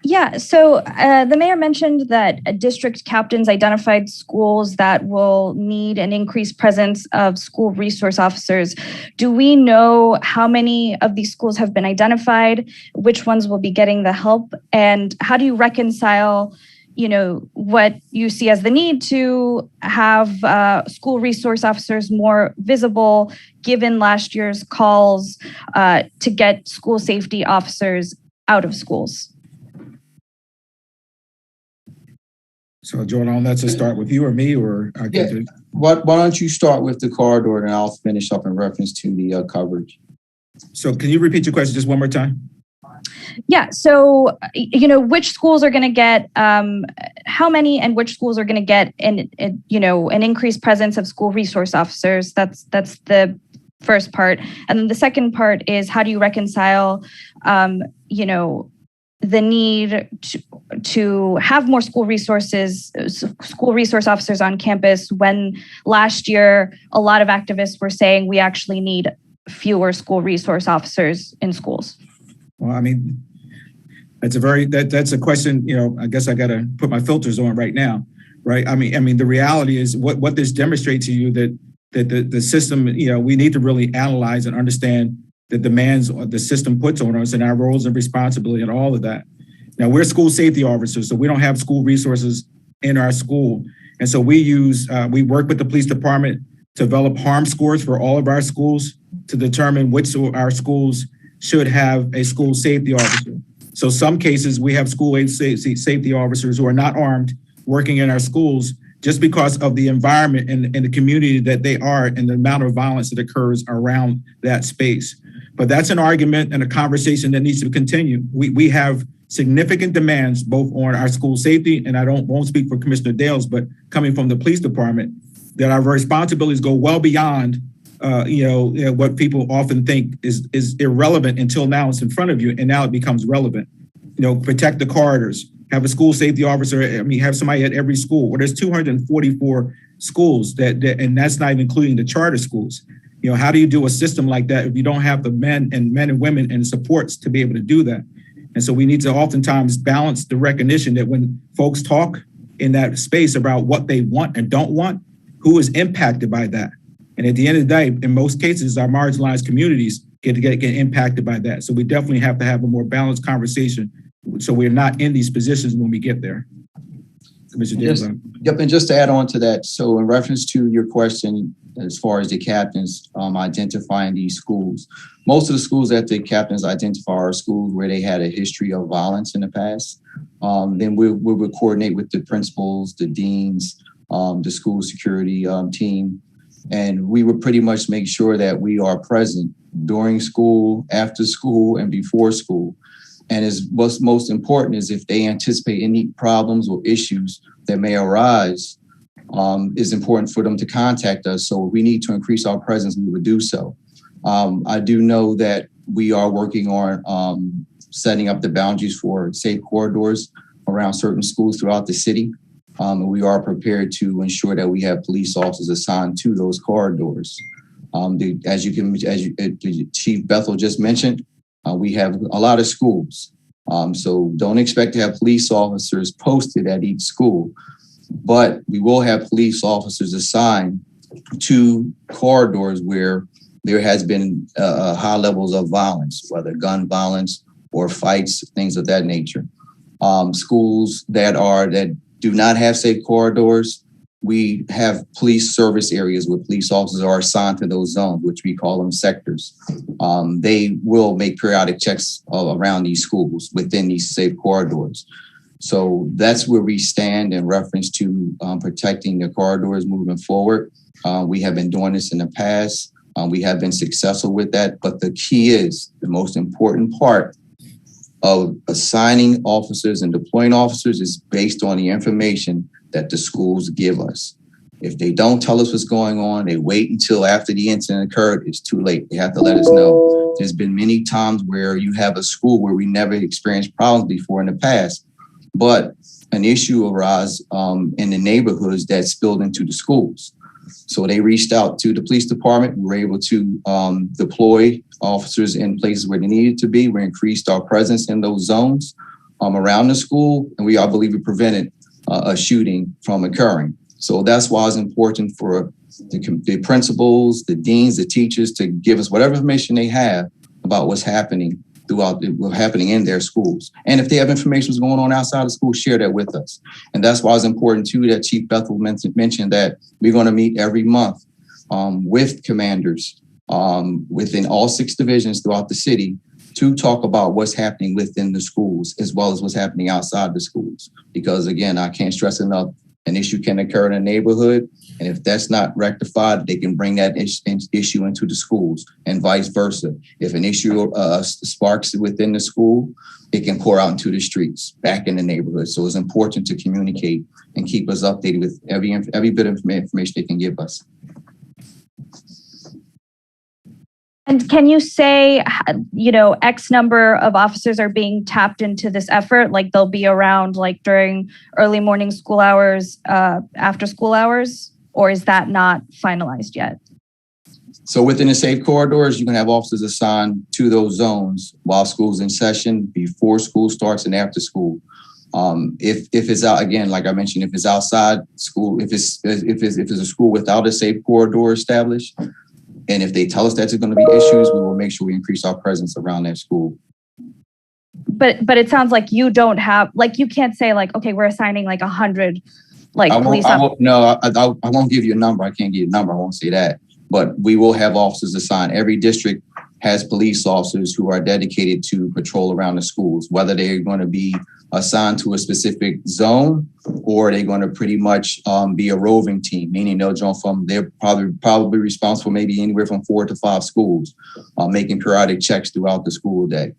I: Yeah, so the mayor mentioned that district captains identified schools that will need an increased presence of school resource officers. Do we know how many of these schools have been identified? Which ones will be getting the help? And how do you reconcile, what you see as the need to have school resource officers more visible, given last year's calls to get school safety officers out of schools?
D: So, Jordan, let's just start with you or me, or I can do.
E: Why don't you start with the corridor and I'll finish up in reference to the coverage.
D: So can you repeat your question just one more time?
I: Yeah. So, which schools are going to get how many, and which schools are going to get an increased presence of school resource officers? That's the first part. And then the second part is, how do you reconcile the need to have more school resource officers on campus, when last year a lot of activists were saying we actually need fewer school resource officers in schools?
D: Well, I mean, that's a question, I guess I got to put my filters on right now, right? I mean, the reality is what this demonstrates to you that the system, we need to really analyze and understand the demands the system puts on us and our roles and responsibility and all of that. Now, we're school safety officers, so we don't have school resources in our school. And so we work with the police department to develop harm scores for all of our schools to determine which of our schools should have a school safety officer. So some cases we have school safety officers who are not armed working in our schools just because of the environment and the community that they are and the amount of violence that occurs around that space. But that's an argument and a conversation that needs to continue. We have significant demands both on our school safety, and I won't speak for Commissioner Dales, but coming from the police department, that our responsibilities go well beyond what people often think is irrelevant until now it's in front of you, and now it becomes relevant. Protect the corridors, have a school safety officer. Have somebody at every school. Well, there's 244 schools and that's not even including the charter schools. How do you do a system like that if you don't have the men and women and supports to be able to do that? And so we need to oftentimes balance the recognition that when folks talk in that space about what they want and don't want, who is impacted by that? And at the end of the day, in most cases, our marginalized communities get impacted by that. So we definitely have to have a more balanced conversation so we're not in these positions when we get there.
E: Yep, and just to add on to that, so in reference to your question, as far as the captains identifying these schools, most of the schools that the captains identify are schools where they had a history of violence in the past. Then we would coordinate with the principals, the deans, the school security team, and we would pretty much make sure that we are present during school, after school, and before school. And what's most important is if they anticipate any problems or issues that may arise, it's important for them to contact us. So if we need to increase our presence, we would do so. I do know that we are working on setting up the boundaries for safe corridors around certain schools throughout the city. We are prepared to ensure that we have police officers assigned to those corridors. As Chief Bethel just mentioned, we have a lot of schools. So don't expect to have police officers posted at each school, but we will have police officers assigned to corridors where there has been high levels of violence, whether gun violence or fights, things of that nature. Schools that do not have safe corridors, we have police service areas where police officers are assigned to those zones, which we call them sectors. They will make periodic checks around these schools within these safe corridors. So that's where we stand in reference to protecting the corridors moving forward. We have been doing this in the past. We have been successful with that. But the key is the most important part of assigning officers and deploying officers is based on the information that the schools give us. If they don't tell us what's going on, they wait until after the incident occurred, it's too late. They have to let us know. There's been many times where you have a school where we never experienced problems before in the past, but an issue arose in the neighborhoods that spilled into the schools. So they reached out to the police department. We were able to deploy officers in places where they needed to be. We increased our presence in those zones around the school, and I believe we prevented a shooting from occurring. So that's why it's important for the principals, the deans, the teachers to give us whatever information they have about what's happening in their schools. And if they have information that's going on outside of school, share that with us. And that's why it's important too that Chief Bethel mentioned that we're going to meet every month with commanders within all 6 divisions throughout the city to talk about what's happening within the schools as well as what's happening outside the schools. Because again, I can't stress enough, an issue can occur in a neighborhood, and if that's not rectified, they can bring that issue into the schools and vice versa. If an issue sparks within the school, it can pour out into the streets, back in the neighborhood. So it's important to communicate and keep us updated with every bit of information they can give us.
I: And can you say, X number of officers are being tapped into this effort? Like they'll be around like during early morning school hours, after school hours, or is that not finalized yet?
E: So within the safe corridors, you can have officers assigned to those zones while school's in session, before school starts and after school. If it's out, again, like I mentioned, if it's outside school, if it's a school without a safe corridor established, and if they tell us that there's going to be issues, we will make sure we increase our presence around that school.
I: But it sounds like you don't have, like, you can't say like, okay, we're assigning like 100 police officers.
E: No, I won't give you a number. I can't give you a number. I won't say that. But we will have officers assigned. Every district has police officers who are dedicated to patrol around the schools, whether they're going to be assigned to a specific zone or they're going to pretty much be a roving team, meaning they'll jump from, they're probably responsible maybe anywhere from 4 to 5 schools, making periodic checks throughout the school day.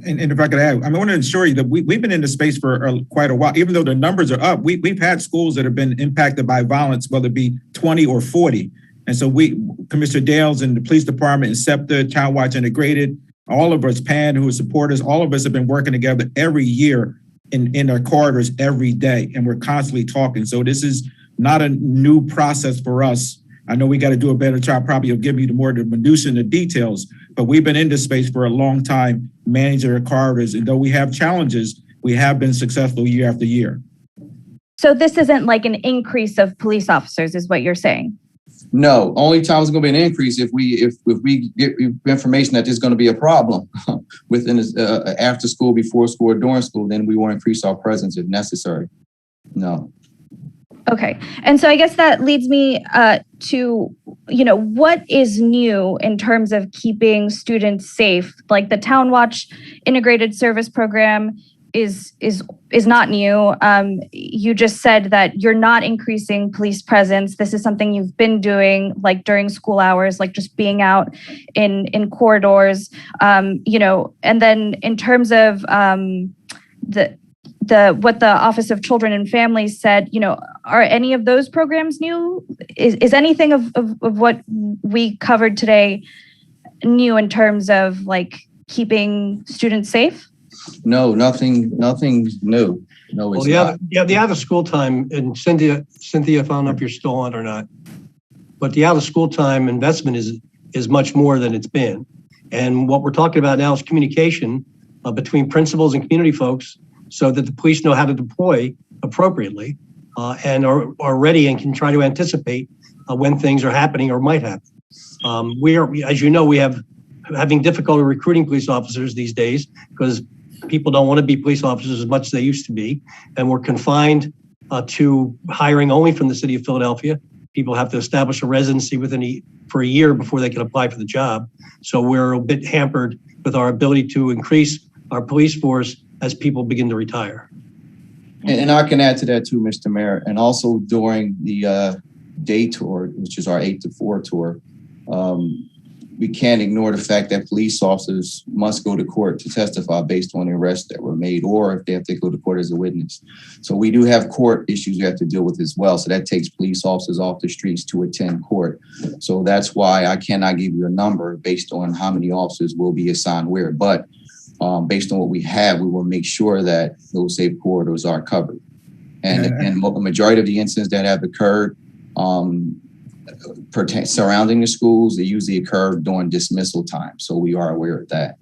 D: And if I could add, I want to assure you that we've been in the space for quite a while. Even though the numbers are up, we've had schools that have been impacted by violence, whether it be 20 or 40. And so Commissioner Dales and the police department and SEPTA, Child Watch Integrated, all of us, PAN, who are supporters, all of us have been working together every year in our corridors every day. And we're constantly talking. So this is not a new process for us. I know we got to do a better job probably of giving you the minutiae and the details, but we've been in this space for a long time, managing our corridors. And though we have challenges, we have been successful year after year.
I: So this isn't like an increase of police officers is what you're saying?
E: No, only time it's going to be an increase if we get information that there's going to be a problem within after school, before school, or during school, then we will increase our presence if necessary. No.
I: Okay. And so I guess that leads me to, what is new in terms of keeping students safe? Like the Town Watch Integrated Service Program is not new. You just said that you're not increasing police presence. This is something you've been doing like during school hours, like just being out in corridors, and then in terms of what the Office of Children and Families said, are any of those programs new? Is anything of what we covered today new in terms of like keeping students safe?
E: No, nothing new. No, it's not.
B: The out of school time, and Cynthia, I don't know if you're still on or not, but the out of school time investment is much more than it's been. And what we're talking about now is communication between principals and community folks so that the police know how to deploy appropriately and are ready and can try to anticipate when things are happening or might happen. We are, as you know, having difficulty recruiting police officers these days because people don't want to be police officers as much as they used to be. And we're confined to hiring only from the city of Philadelphia. People have to establish a residency for a year before they can apply for the job. So we're a bit hampered with our ability to increase our police force as people begin to retire.
E: And I can add to that too, Mr. Mayor. And also during the day tour, which is our 8 to 4 tour, we can't ignore the fact that police officers must go to court to testify based on the arrests that were made, or if they have to go to court as a witness. So we do have court issues we have to deal with as well. So that takes police officers off the streets to attend court. So that's why I cannot give you a number based on how many officers will be assigned where. But based on what we have, we will make sure that those safe corridors are covered. And the majority of the incidents that have occurred surrounding the schools, they usually occur during dismissal time. So we are aware of that.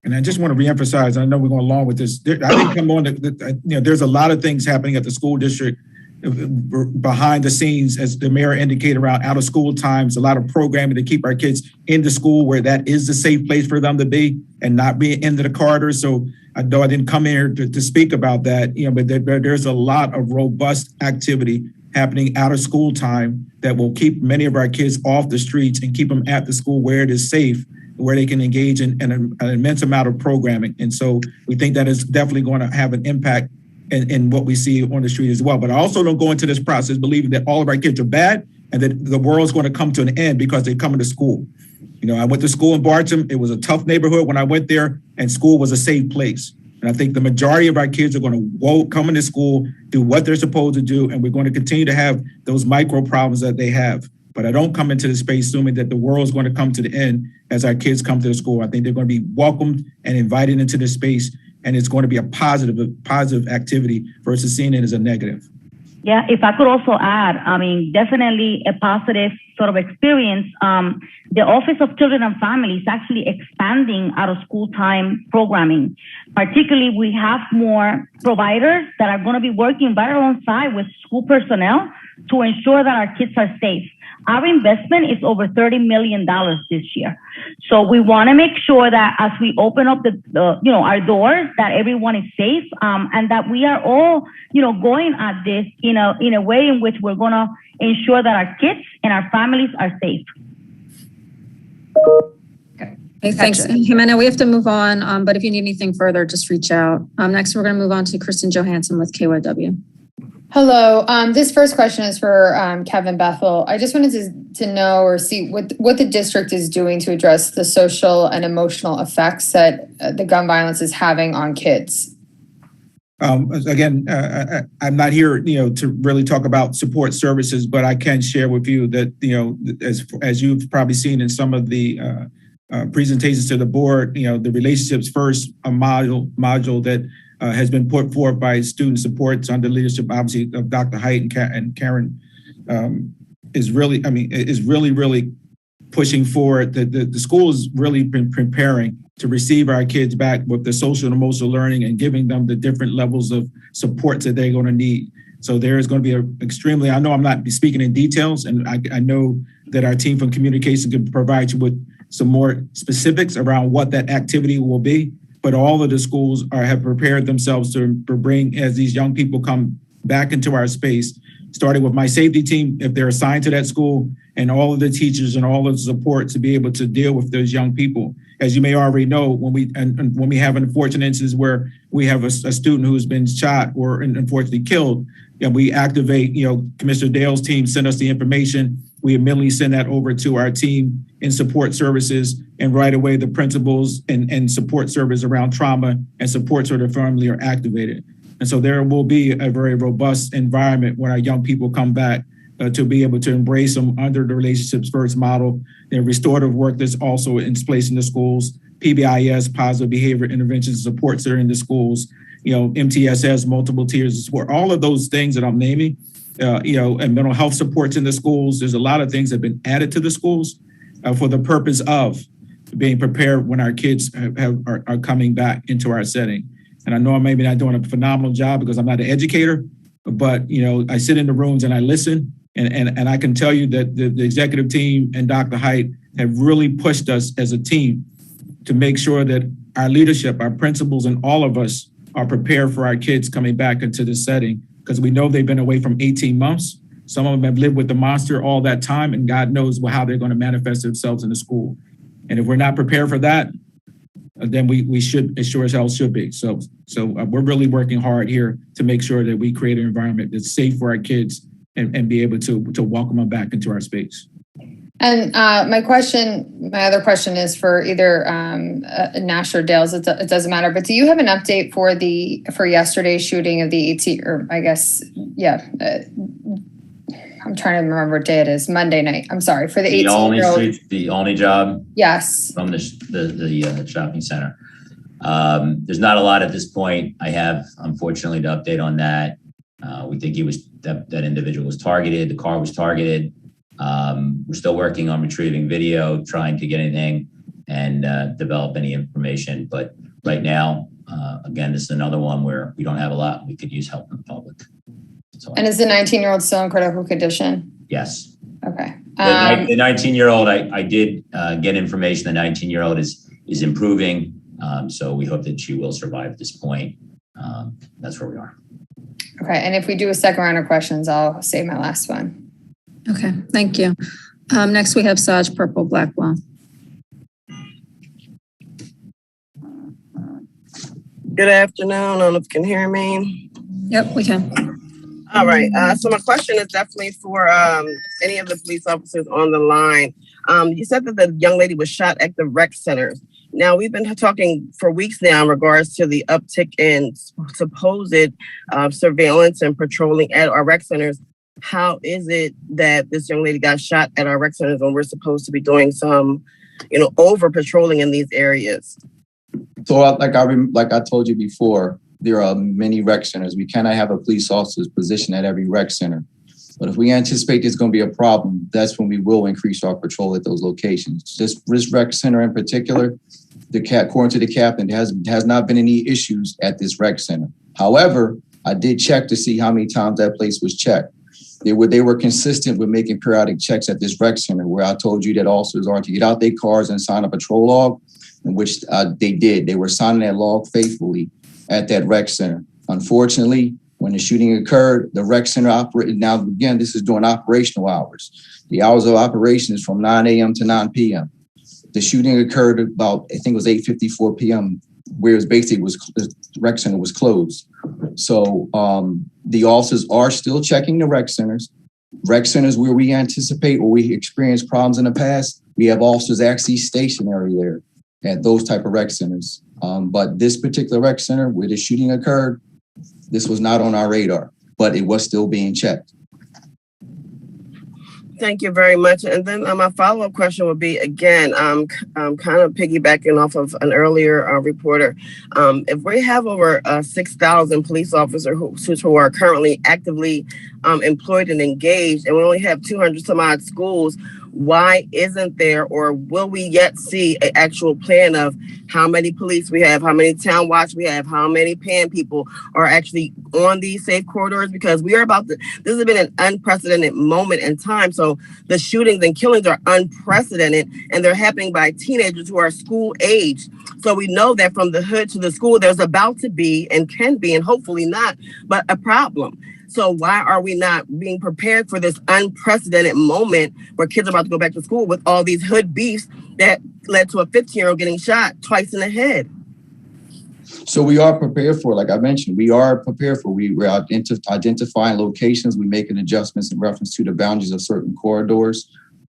D: And I just want to reemphasize, I know we're going along with this. I didn't come on, there's a lot of things happening at the school district behind the scenes, as the mayor indicated, around out of school times, a lot of programming to keep our kids in the school where that is the safe place for them to be and not be into the corridors. So I know I didn't come here to speak about that, but there's a lot of robust activity happening out of school time that will keep many of our kids off the streets and keep them at the school where it is safe, where they can engage in an immense amount of programming. And so we think that is definitely going to have an impact in what we see on the street as well. But I also don't go into this process believing that all of our kids are bad and that the world's going to come to an end because they come into school. I went to school in Barton. It was a tough neighborhood when I went there, and school was a safe place. And I think the majority of our kids are going to come into school, do what they're supposed to do, and we're going to continue to have those micro problems that they have. But I don't come into the space assuming that the world is going to come to the end as our kids come to the school. I think they're going to be welcomed and invited into the space, and it's going to be a positive activity versus seeing it as a negative.
C: Yeah, if I could also add, I mean, definitely a positive sort of experience. The Office of Children and Families is actually expanding out of school time programming. Particularly, we have more providers that are going to be working right alongside with school personnel to ensure that our kids are safe. Our investment is over $30 million this year. So we want to make sure that as we open up our doors, that everyone is safe, and that we are all, going at this in a way in which we're going to ensure that our kids and our families are safe.
A: Okay, thanks, Jimena. We have to move on, but if you need anything further, just reach out. Next, we're going to move on to Kristen Johansson with KYW.
J: Hello. This first question is for Kevin Bethel. I just wanted to know or see what the district is doing to address the social and emotional effects that the gun violence is having on kids.
D: Again, I'm not here, to really talk about support services, but I can share with you that, as you've probably seen in some of the presentations to the board, the Relationships First module that has been put forth by student supports under leadership, obviously, of Dr. Height and Karen, is really pushing forward. The school has really been preparing to receive our kids back with the social and emotional learning and giving them the different levels of supports that they're going to need. So there is going to be I know I'm not speaking in details, and I know that our team from communication can provide you with some more specifics around what that activity will be. But all of the schools have prepared themselves to bring, as these young people come back into our space, starting with my safety team, if they're assigned to that school, and all of the teachers and all of the support to be able to deal with those young people. As you may already know, when we have unfortunate instances where we have a student who's been shot or unfortunately killed, and we activate, Commissioner Dale's team send us the information. We immediately send that over to our team in support services, and right away the principals and support service around trauma and support for the family are activated. And so there will be a very robust environment when our young people come back to be able to embrace them under the Relationships First model. And restorative work that's also in place in the schools, PBIS, positive behavior intervention supports that are in the schools, MTSS, multiple tiers of support, all of those things that I'm naming, and mental health supports in the schools. There's a lot of things that have been added to the schools for the purpose of being prepared when our kids are coming back into our setting. And I know I'm maybe not doing a phenomenal job because I'm not an educator, but I sit in the rooms and I listen, and I can tell you that the executive team and Dr. Height have really pushed us as a team to make sure that our leadership, our principals, and all of us are prepared for our kids coming back into the setting, because we know they've been away from 18 months. Some of them have lived with the monster all that time, and God knows how they're going to manifest themselves in the school. And if we're not prepared for that, then we should, as sure as hell should be. So we're really working hard here to make sure that we create an environment that's safe for our kids and be able to welcome them back into our space.
J: And my other question is for either Nash or Dales. It doesn't matter. But do you have an update for yesterday's shooting of the 18? Or I guess, yeah. I'm trying to remember what day it is. Monday night. I'm sorry, for the 18-year-old.
F: The only job.
J: Yes.
F: From the shopping center. There's not a lot at this point. I have, unfortunately, the update on that. We think that individual was targeted. The car was targeted. We're still working on retrieving video, trying to get anything and develop any information. But right now, again, this is another one where we don't have a lot. We could use help from the public.
J: And is the 19-year-old still in critical condition?
F: Yes.
J: Okay.
F: The 19-year-old, I did get information. The 19-year-old is improving. So we hope that she will survive at this point. That's where we are.
J: Okay. And if we do a second round of questions, I'll save my last one.
A: Okay. Thank you. Next, we have Saj Purple Blackwell.
K: Good afternoon. I don't know if you can hear me.
A: Yep, we can.
K: All right. So my question is definitely for any of the police officers on the line. You said that the young lady was shot at the rec center. Now, we've been talking for weeks now in regards to the uptick in supposed surveillance and patrolling at our rec centers. how is it that this young lady got shot at our rec centers when we're supposed to be doing some, over patrolling in these areas?
E: So like I told you before, there are many rec centers. We cannot have a police officer's position at every rec center. But if we anticipate there's going to be a problem, that's when we will increase our patrol at those locations. This rec center in particular, according to the captain, has not been any issues at this rec center. However, I did check to see how many times that place was checked. They were consistent with making periodic checks at this rec center, where I told you that officers are to get out their cars and sign a patrol log, in which they did. They were signing that log faithfully at that rec center. Unfortunately, when the shooting occurred, the rec center operated. Now, again, this is during operational hours. The hours of operation is from 9 a.m. to 9 p.m. The shooting occurred about, I think it was 8:54 p.m., where the rec center was closed. So the officers are still checking the rec centers. Rec centers where we anticipate or we experienced problems in the past, we have officers actually stationary there at those type of rec centers. But this particular rec center where the shooting occurred, this was not on our radar, but it was still being checked.
K: Thank you very much. And then my follow-up question would be, again, kind of piggybacking off of an earlier reporter. If we have over 6,000 police officers who are currently actively employed and engaged, and we only have 200 some odd schools, why isn't there, or will we yet see an actual plan of how many police we have, how many town watch we have, how many PAN people are actually on these safe corridors? Because we are this has been an unprecedented moment in time. So the shootings and killings are unprecedented, and they're happening by teenagers who are school age. So we know that from the hood to the school, there's about to be, and can be, and hopefully not, but a problem. So why are we not being prepared for this unprecedented moment where kids are about to go back to school with all these hood beefs that led to a 15-year-old getting shot twice in the head?
E: So we are prepared for, like I mentioned, we're identifying locations. We're making adjustments in reference to the boundaries of certain corridors.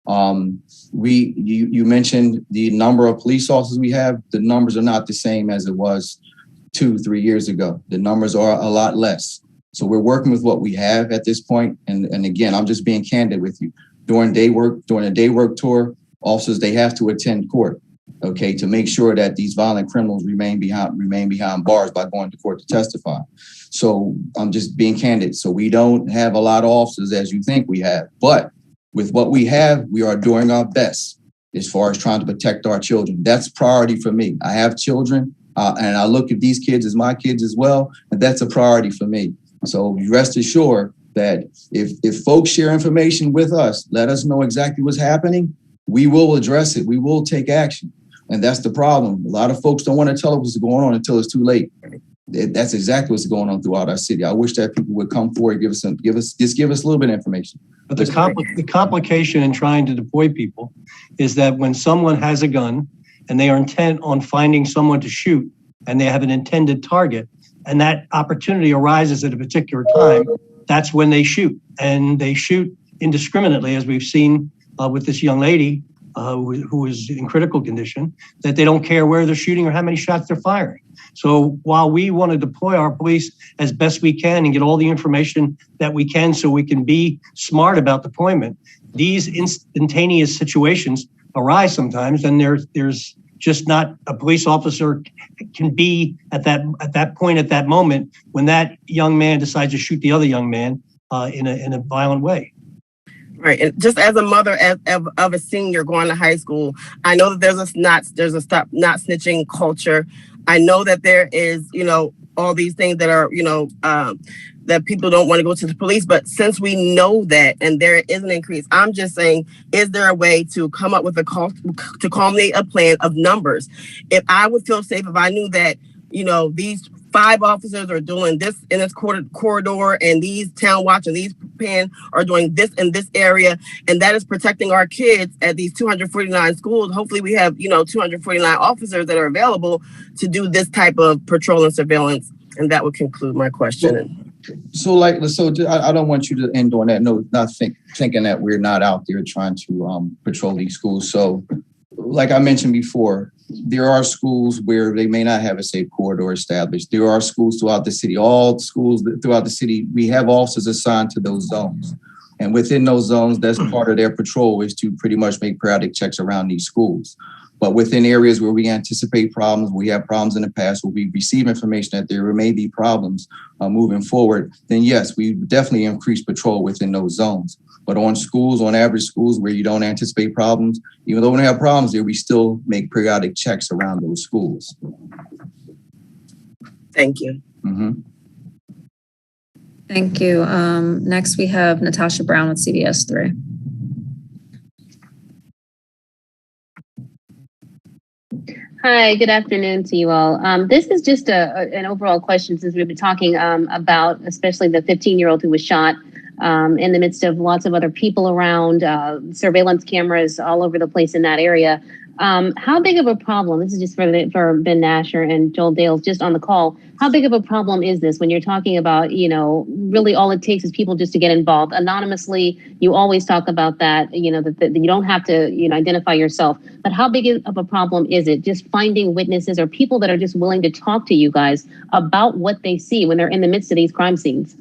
E: You mentioned the number of police officers we have. The numbers are not the same as it was 2-3 years ago. The numbers are a lot less. So we're working with what we have at this point. And again, I'm just being candid with you. During a day work tour, officers, they have to attend court, okay, to make sure that these violent criminals remain behind bars by going to court to testify. So I'm just being candid. So we don't have a lot of officers as you think we have. But with what we have, we are doing our best as far as trying to protect our children. That's priority for me. I have children, and I look at these kids as my kids as well, and that's a priority for me. So rest assured that if folks share information with us, let us know exactly what's happening, we will address it. We will take action. And that's the problem. A lot of folks don't want to tell us what's going on until it's too late. That's exactly what's going on throughout our city. I wish that people would come forward, give us a little bit of information.
B: But the complication in trying to deploy people is that when someone has a gun and they are intent on finding someone to shoot and they have an intended target, and that opportunity arises at a particular time, that's when they shoot. And they shoot indiscriminately, as we've seen with this young lady who is in critical condition, that they don't care where they're shooting or how many shots they're firing. So while we want to deploy our police as best we can and get all the information that we can so we can be smart about deployment, these instantaneous situations arise sometimes, and there's just not a police officer can be at that point, at that moment, when that young man decides to shoot the other young man in a violent way.
K: Right, and just as a mother of a senior going to high school, I know that there's a stop not snitching culture. I know that there is, all these things that are, that people don't want to go to the police. But since we know that, and there is an increase, I'm just saying, is there a way to come up with to culminate a plan of numbers? If I would feel safe if I knew that, these 5 officers are doing this in this corridor, and these town watch and these PAN are doing this in this area, and that is protecting our kids at these 249 schools. Hopefully we have, 249 officers that are available to do this type of patrol and surveillance. And that would conclude my question.
E: So I don't want you to end on that note, not thinking that we're not out there trying to patrol these schools. So like I mentioned before, there are schools where they may not have a safe corridor established. There are schools throughout the city, all schools throughout the city, we have officers assigned to those zones. And within those zones, that's part of their patrol, is to pretty much make periodic checks around these schools. But within areas where we anticipate problems, we have problems in the past, where we receive information that there may be problems moving forward, then yes, we definitely increase patrol within those zones. But on schools, on average schools where you don't anticipate problems, even though we don't have problems there, we still make periodic checks around those schools.
K: Thank you.
E: Mm-hmm.
A: Thank you. Next, we have Natasha Brown with CBS 3.
L: Hi, good afternoon to you all. This is just an overall question, since we've been talking about especially the 15-year-old who was shot in the midst of lots of other people around, surveillance cameras all over the place in that area. How big of a problem, this is just for Ben Nasher and Joel Dales just on the call, how big of a problem is this when you're talking about, really all it takes is people just to get involved anonymously? You always talk about that, that you don't have to, identify yourself. But how big of a problem is it just finding witnesses or people that are just willing to talk to you guys about what they see when they're in the midst of these crime scenes?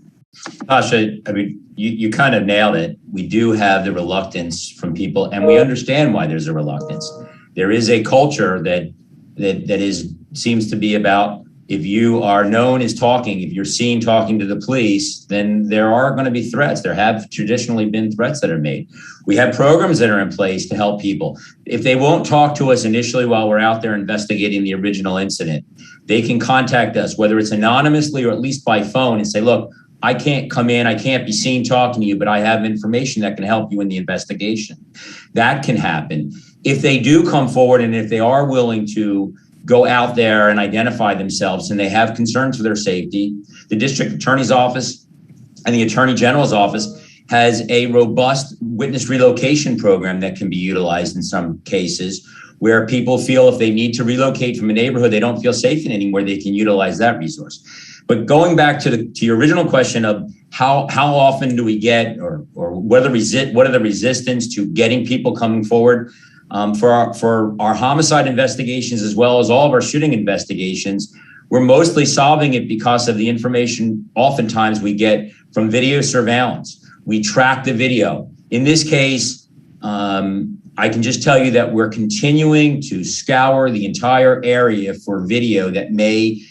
F: Tasha, I mean, you kind of nailed it. We do have the reluctance from people, and we understand why there's a reluctance. There is a culture that seems to be about, if you are known as talking, if you're seen talking to the police, then there are going to be threats. There have traditionally been threats that are made. We have programs that are in place to help people. If they won't talk to us initially while we're out there investigating the original incident, they can contact us, whether it's anonymously or at least by phone, and say, look, I can't come in, I can't be seen talking to you, but I have information that can help you in the investigation. That can happen. If they do come forward and if they are willing to go out there and identify themselves and they have concerns for their safety, the district attorney's office and the attorney general's office has a robust witness relocation program that can be utilized in some cases, where people feel if they need to relocate from a neighborhood they don't feel safe in anymore, they can utilize that resource. But going back to your original question of how often do we get, or what are the resistance to getting people coming forward, for our homicide investigations as well as all of our shooting investigations, we're mostly solving it because of the information oftentimes we get from video surveillance. We track the video. In this case, I can just tell you that we're continuing to scour the entire area for video that may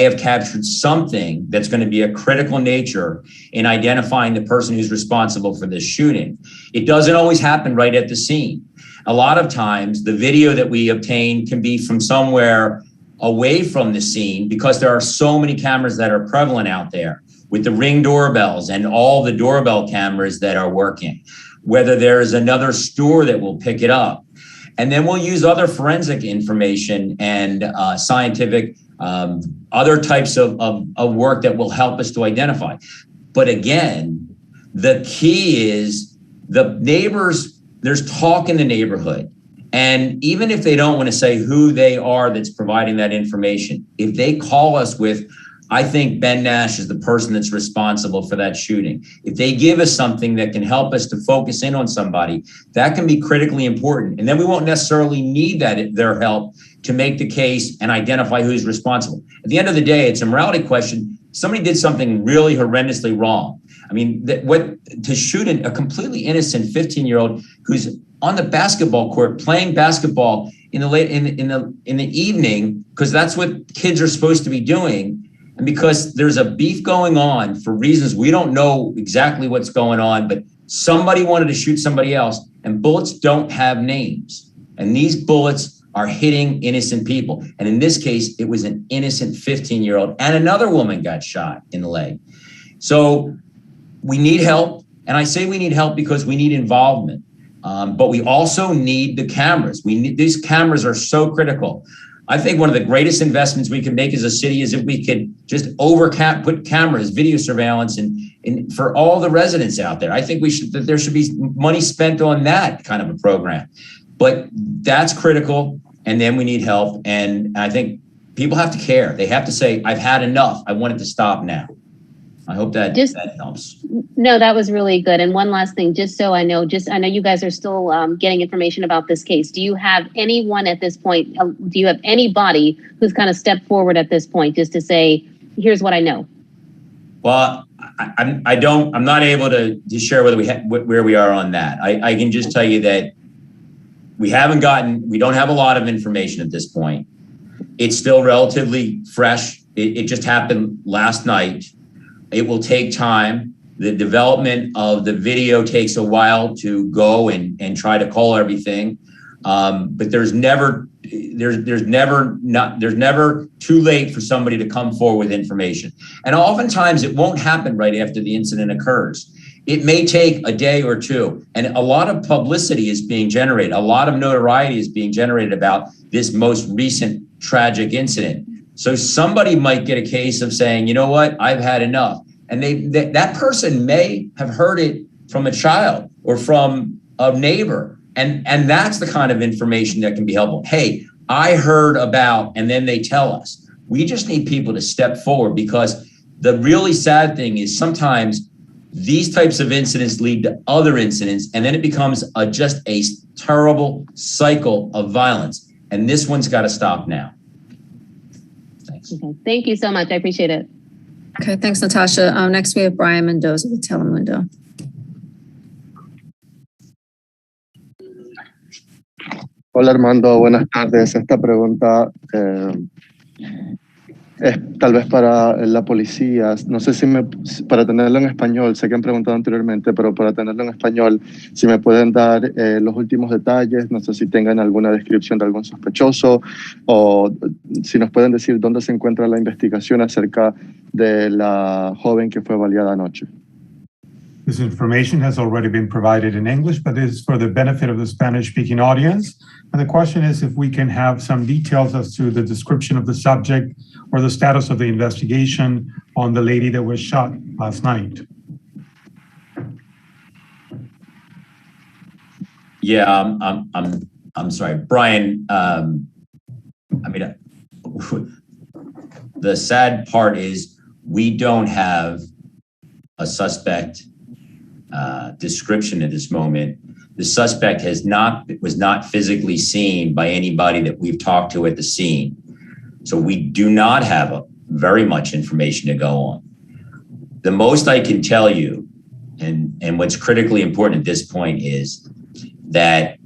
F: have captured something that's going to be a critical nature in identifying the person who's responsible for this shooting. It doesn't always happen right at the scene. A lot of times the video that we obtain can be from somewhere away from the scene, because there are so many cameras that are prevalent out there with the Ring doorbells and all the doorbell cameras that are working, whether there is another store that will pick it up. And then we'll use other forensic information and scientific other types of work that will help us to identify. But again, the key is the neighbors, there's talk in the neighborhood. And even if they don't want to say who they are that's providing that information, if they call us with, I think Ben Nash is the person that's responsible for that shooting, if they give us something that can help us to focus in on somebody, that can be critically important. And then we won't necessarily need their help to make the case and identify who's responsible. At the end of the day, it's a morality question. Somebody did something really horrendously wrong. I mean, to shoot a completely innocent 15-year-old who's on the basketball court playing basketball in the evening, because that's what kids are supposed to be doing, and because there's a beef going on for reasons we don't know exactly what's going on, but somebody wanted to shoot somebody else, and bullets don't have names, and these bullets are hitting innocent people. And in this case, it was an innocent 15-year-old, and another woman got shot in the leg. So we need help. And I say we need help because we need involvement. But we also need the cameras. These cameras are so critical. I think one of the greatest investments we can make as a city is if we could just put cameras, video surveillance, and for all the residents out there. I think there should be money spent on that kind of a program. But that's critical. And then we need help. And I think people have to care. They have to say, I've had enough. I want it to stop now. I hope that helps.
L: No, that was really good. And one last thing, just so I know, I know you guys are still getting information about this case. Do you have anyone at this point? Do you have anybody who's kind of stepped forward at this point just to say, here's what I know?
F: Well, I'm not able to share where we are on that. I can just tell you that we don't have a lot of information at this point. It's still relatively fresh. It just happened last night. It will take time. The development of the video takes a while to go and try to call everything. But there's never too late for somebody to come forward with information. And oftentimes it won't happen right after the incident occurs. It may take a day or two, and a lot of publicity is being generated. A lot of notoriety is being generated about this most recent tragic incident. So somebody might get a case of saying, you know what, I've had enough. And that person may have heard it from a child or from a neighbor. And that's the kind of information that can be helpful. Hey, I heard about, and then they tell us. We just need people to step forward, because the really sad thing is sometimes these types of incidents lead to other incidents, and then it becomes just a terrible cycle of violence. And this one's got to stop now. Thanks.
L: Okay. Thank you so much. I appreciate it.
A: Okay, thanks, Natasha. Next, we have Brian Mendoza with Telemundo.
M: Hola Armando, buenas tardes. Esta pregunta es tal vez para la policía. No sé si para tenerlo en español, sé que han preguntado anteriormente, pero para tenerlo en español, si me pueden dar los últimos detalles, no sé si tengan alguna descripción de algún sospechoso, o si nos pueden decir dónde se encuentra la investigación acerca de la joven que fue baleada anoche.
N: This information has already been provided in English, but is for the benefit of the Spanish-speaking audience. And the question is if we can have some details as to the description of the subject or the status of the investigation on the lady that was shot last night.
F: Yeah, I'm sorry, Brian. The sad part is we don't have a suspect description at this moment. The suspect was not physically seen by anybody that we've talked to at the scene. So we do not have very much information to go on. The most I can tell you, and what's critically important at this point, is that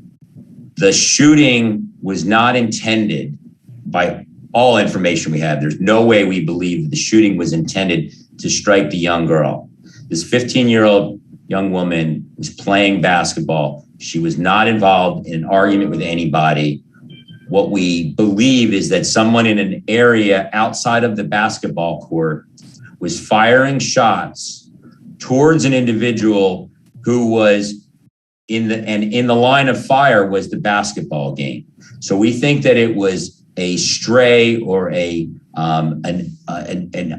F: the shooting was not intended, by all information we have. There's no way we believe the shooting was intended to strike the young girl. This 15-year-old young woman was playing basketball. She was not involved in an argument with anybody. What we believe is that someone in an area outside of the basketball court was firing shots towards an individual who was in the line of fire was the basketball game. So we think that it was a stray or an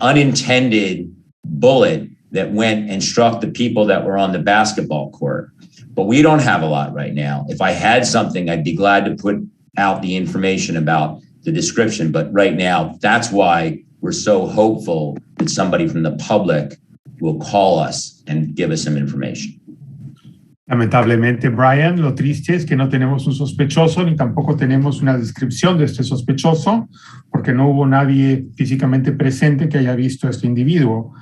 F: unintended bullet that went and struck the people that were on the basketball court. But we don't have a lot right now. If I had something, I'd be glad to put out the information about the description. But right now, that's why we're so hopeful that somebody from the public will call us and give us some information.
N: Lamentablemente, Brian, lo triste es que no tenemos un sospechoso ni tampoco tenemos una descripción de este sospechoso, porque no hubo nadie físicamente presente que haya visto a este individuo.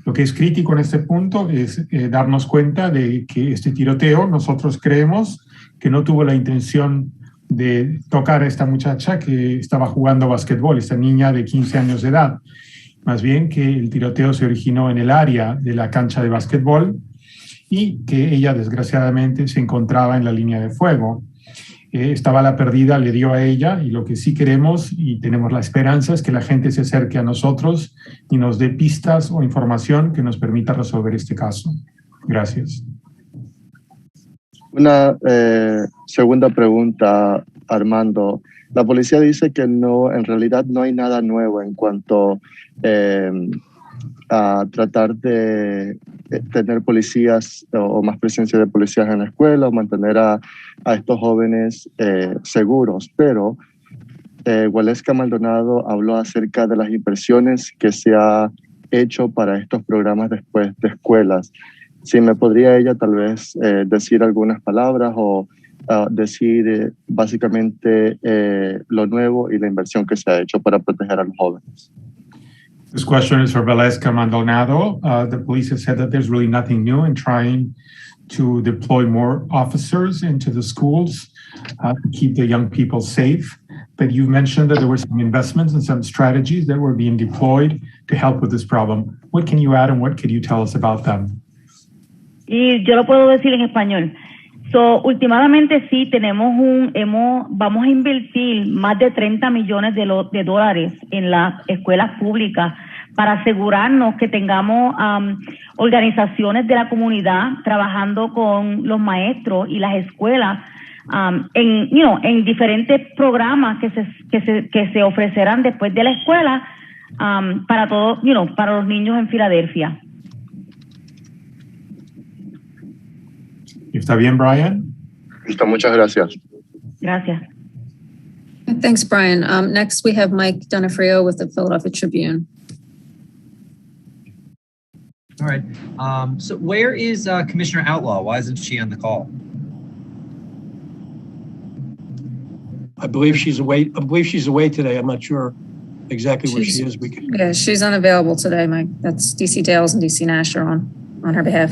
N: Lo que es crítico en este punto es darnos cuenta de que este tiroteo, nosotros creemos que no tuvo la intención de tocar a esta muchacha que estaba jugando básquetbol, esta niña de 15 años de edad. Más bien que el tiroteo se originó en el área de la cancha de básquetbol y que ella desgraciadamente se encontraba en la línea de fuego. Esta bala perdida le dio a ella, y lo que sí queremos y tenemos la esperanza es que la gente se acerque a nosotros y nos dé pistas o información que nos permita resolver este caso. Gracias.
M: Una segunda pregunta, Armando. La policía dice que en realidad no hay nada nuevo en cuanto a tratar de tener policías o más presencia de policías en la escuela o mantener a estos jóvenes seguros, pero Waleska Maldonado habló acerca de las inversiones que se ha hecho para estos programas después de escuelas. Si me podría ella tal vez decir algunas palabras o decir básicamente lo nuevo y la inversión que se ha hecho para proteger a los jóvenes.
N: This question is for Valeska Maldonado. The police have said that there's really nothing new in trying to deploy more officers into the schools to keep the young people safe. But you've mentioned that there were some investments and some strategies that were being deployed to help with this problem. What can you add and what could you tell us about them?
C: Y yo lo puedo decir en español. So, últimamente sí vamos a invertir más de 30 millones de dólares en las escuelas públicas para asegurarnos que tengamos organizaciones de la comunidad trabajando con los maestros y las escuelas en diferentes programas que se ofrecerán después de la escuela para todos, para los niños en Filadelfia.
N: ¿Está bien, Brian?
M: Listo, muchas gracias.
C: Gracias.
A: Thanks, Brian. Next, we have Mike Donafrio with the Philadelphia Tribune.
O: All right. So where is Commissioner Outlaw? Why isn't she on the call?
B: I believe she's away. Today. I'm not sure exactly where she is.
A: Yeah, she's unavailable today, Mike. That's DC Dales and DC Nash are on her behalf.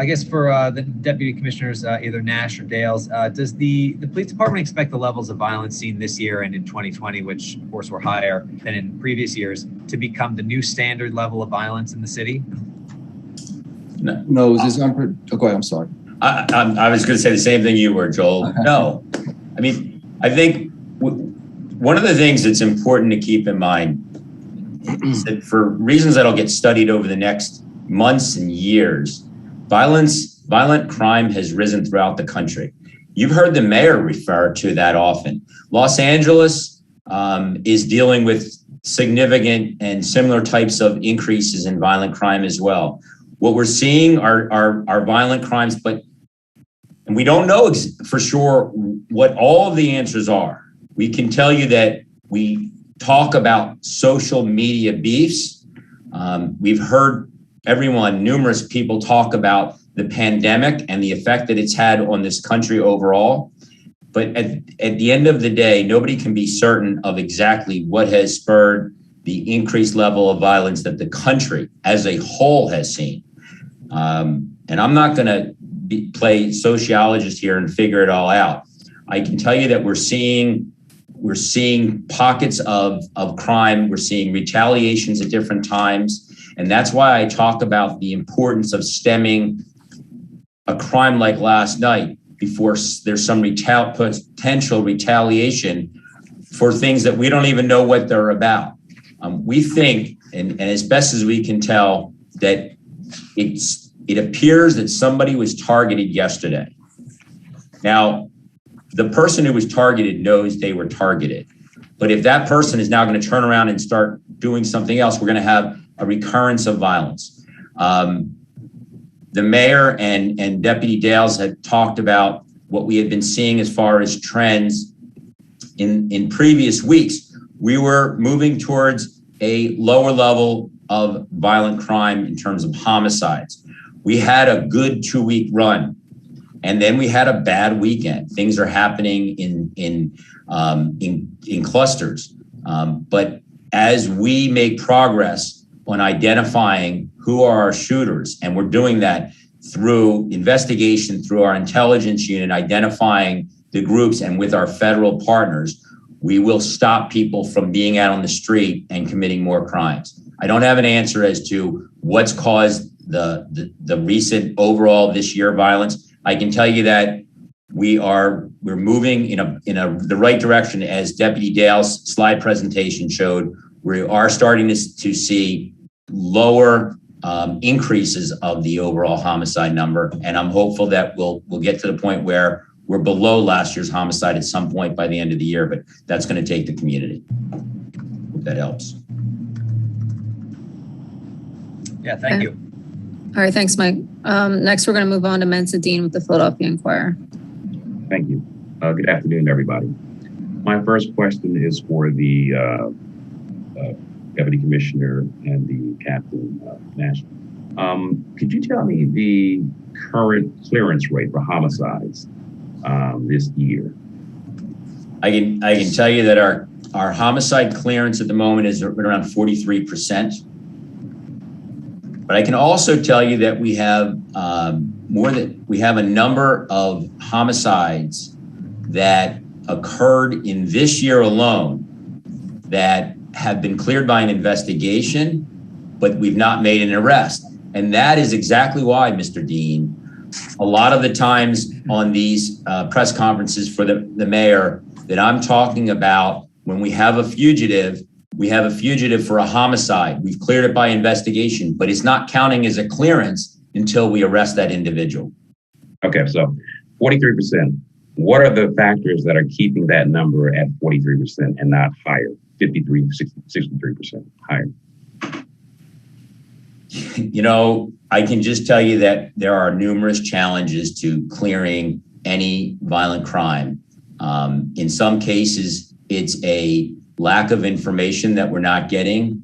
O: I guess for the deputy commissioners, either Nash or Dales, does the police department expect the levels of violence seen this year and in 2020, which of course were higher than in previous years, to become the new standard level of violence in the city?
E: No, is this go ahead, I'm sorry.
F: I was going to say the same thing you were, Joel. No. I mean, I think one of the things that's important to keep in mind is that for reasons that'll get studied over the next months and years, violent crime has risen throughout the country. You've heard the mayor refer to that often. Los Angeles is dealing with significant and similar types of increases in violent crime as well. What we're seeing are violent crimes, and we don't know for sure what all of the answers are. We can tell you that we talk about social media beefs. We've heard numerous people talk about the pandemic and the effect that it's had on this country overall. But at the end of the day, nobody can be certain of exactly what has spurred the increased level of violence that the country as a whole has seen. And I'm not going to play sociologist here and figure it all out. I can tell you that we're seeing pockets of crime. We're seeing retaliations at different times. And that's why I talk about the importance of stemming a crime like last night before there's some potential retaliation for things that we don't even know what they're about. We think, and as best as we can tell, that it appears that somebody was targeted yesterday. Now, the person who was targeted knows they were targeted. But if that person is now going to turn around and start doing something else, we're going to have a recurrence of violence. The mayor and Deputy Dales had talked about what we had been seeing as far as trends in previous weeks. We were moving towards a lower level of violent crime in terms of homicides. We had a good 2-week run, and then we had a bad weekend. Things are happening in clusters. But as we make progress on identifying who are our shooters, and we're doing that through investigation, through our intelligence unit, identifying the groups, and with our federal partners, we will stop people from being out on the street and committing more crimes. I don't have an answer as to what's caused the recent overall this year violence. I can tell you that we're moving in the right direction, as Deputy Dale's slide presentation showed. We are starting to see lower increases of the overall homicide number, and I'm hopeful that we'll get to the point where we're below last year's homicide at some point by the end of the year, but that's going to take the community. Hope that helps.
O: Yeah, thank you.
A: All right, thanks, Mike. Next, we're going to move on to Mensa Dean with the Philadelphia Inquirer.
P: Thank you. Good afternoon, everybody. My first question is for the Deputy Commissioner and the Captain Nash. Could you tell me the current clearance rate for homicides this year?
F: I can tell you that our Our homicide clearance at the moment is around 43%. But I can also tell you that we have we have a number of homicides that occurred in this year alone that have been cleared by an investigation, but we've not made an arrest. And that is exactly why, Mr. Dean, a lot of the times on these press conferences for the mayor that I'm talking about, when we have a fugitive for a homicide. We've cleared it by investigation, but it's not counting as a clearance until we arrest that individual.
P: Okay, so 43%. What are the factors that are keeping that number at 43% and not higher, 53, 63% higher?
F: You know, I can just tell you that there are numerous challenges to clearing any violent crime. In some cases, it's a lack of information that we're not getting.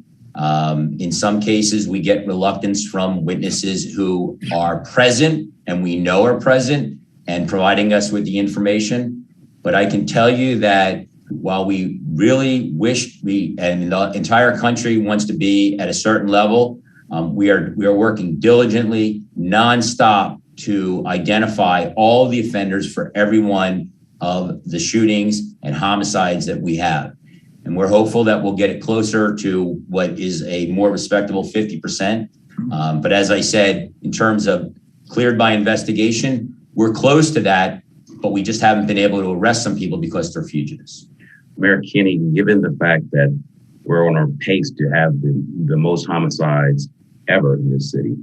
F: In some cases, we get reluctance from witnesses who are present and we know are present and providing us with the information. But I can tell you that while we really wish and the entire country wants to be at a certain level, we are working diligently, nonstop to identify all the offenders for every one of the shootings and homicides that we have. And we're hopeful that we'll get it closer to what is a more respectable 50%. But as I said, in terms of cleared by investigation, we're close to that, but we just haven't been able to arrest some people because they're fugitives.
P: Mayor Kinney, given the fact that we're on our pace to have the most homicides ever in this city,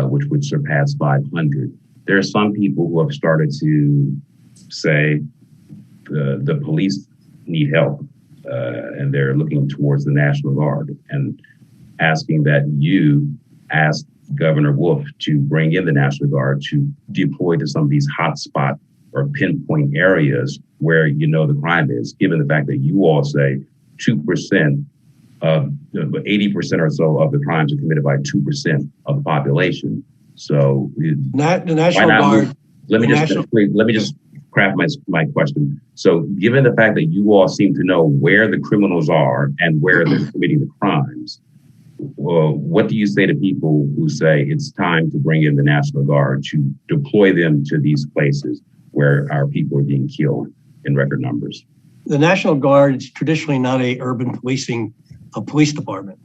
P: which would surpass 500, there are some people who have started to say the police need help, and they're looking towards the National Guard and asking that you ask Governor Wolf to bring in the National Guard to deploy to some of these hotspot or pinpoint areas where you know the crime is, given the fact that you all say 2% of 80% or so of the crimes are committed by 2% of the population. So
B: the National Guard.
P: Let me just craft my question. So given the fact that you all seem to know where the criminals are and where they're committing the crimes, what do you say to people who say it's time to bring in the National Guard to deploy them to these places where our people are being killed in record numbers?
B: The National Guard is traditionally not a urban policing police department.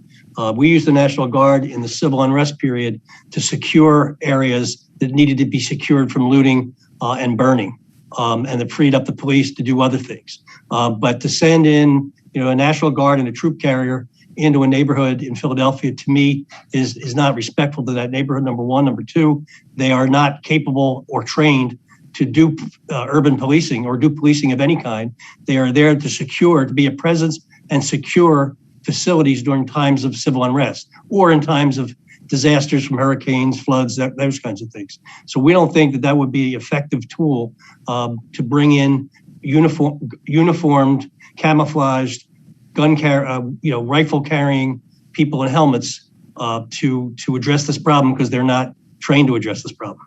B: We use the National Guard in the civil unrest period to secure areas that needed to be secured from looting and burning, and it freed up the police to do other things. But to send in, a National Guard and a troop carrier into a neighborhood in Philadelphia, to me, is not respectful to that neighborhood, number one. Number two, they are not capable or trained to do urban policing or do policing of any kind. They are there to be a presence and secure facilities during times of civil unrest or in times of disasters from hurricanes, floods, those kinds of things. So we don't think that would be an effective tool to bring in uniformed, camouflaged, rifle carrying people in helmets to address this problem, because they're not trained to address this problem.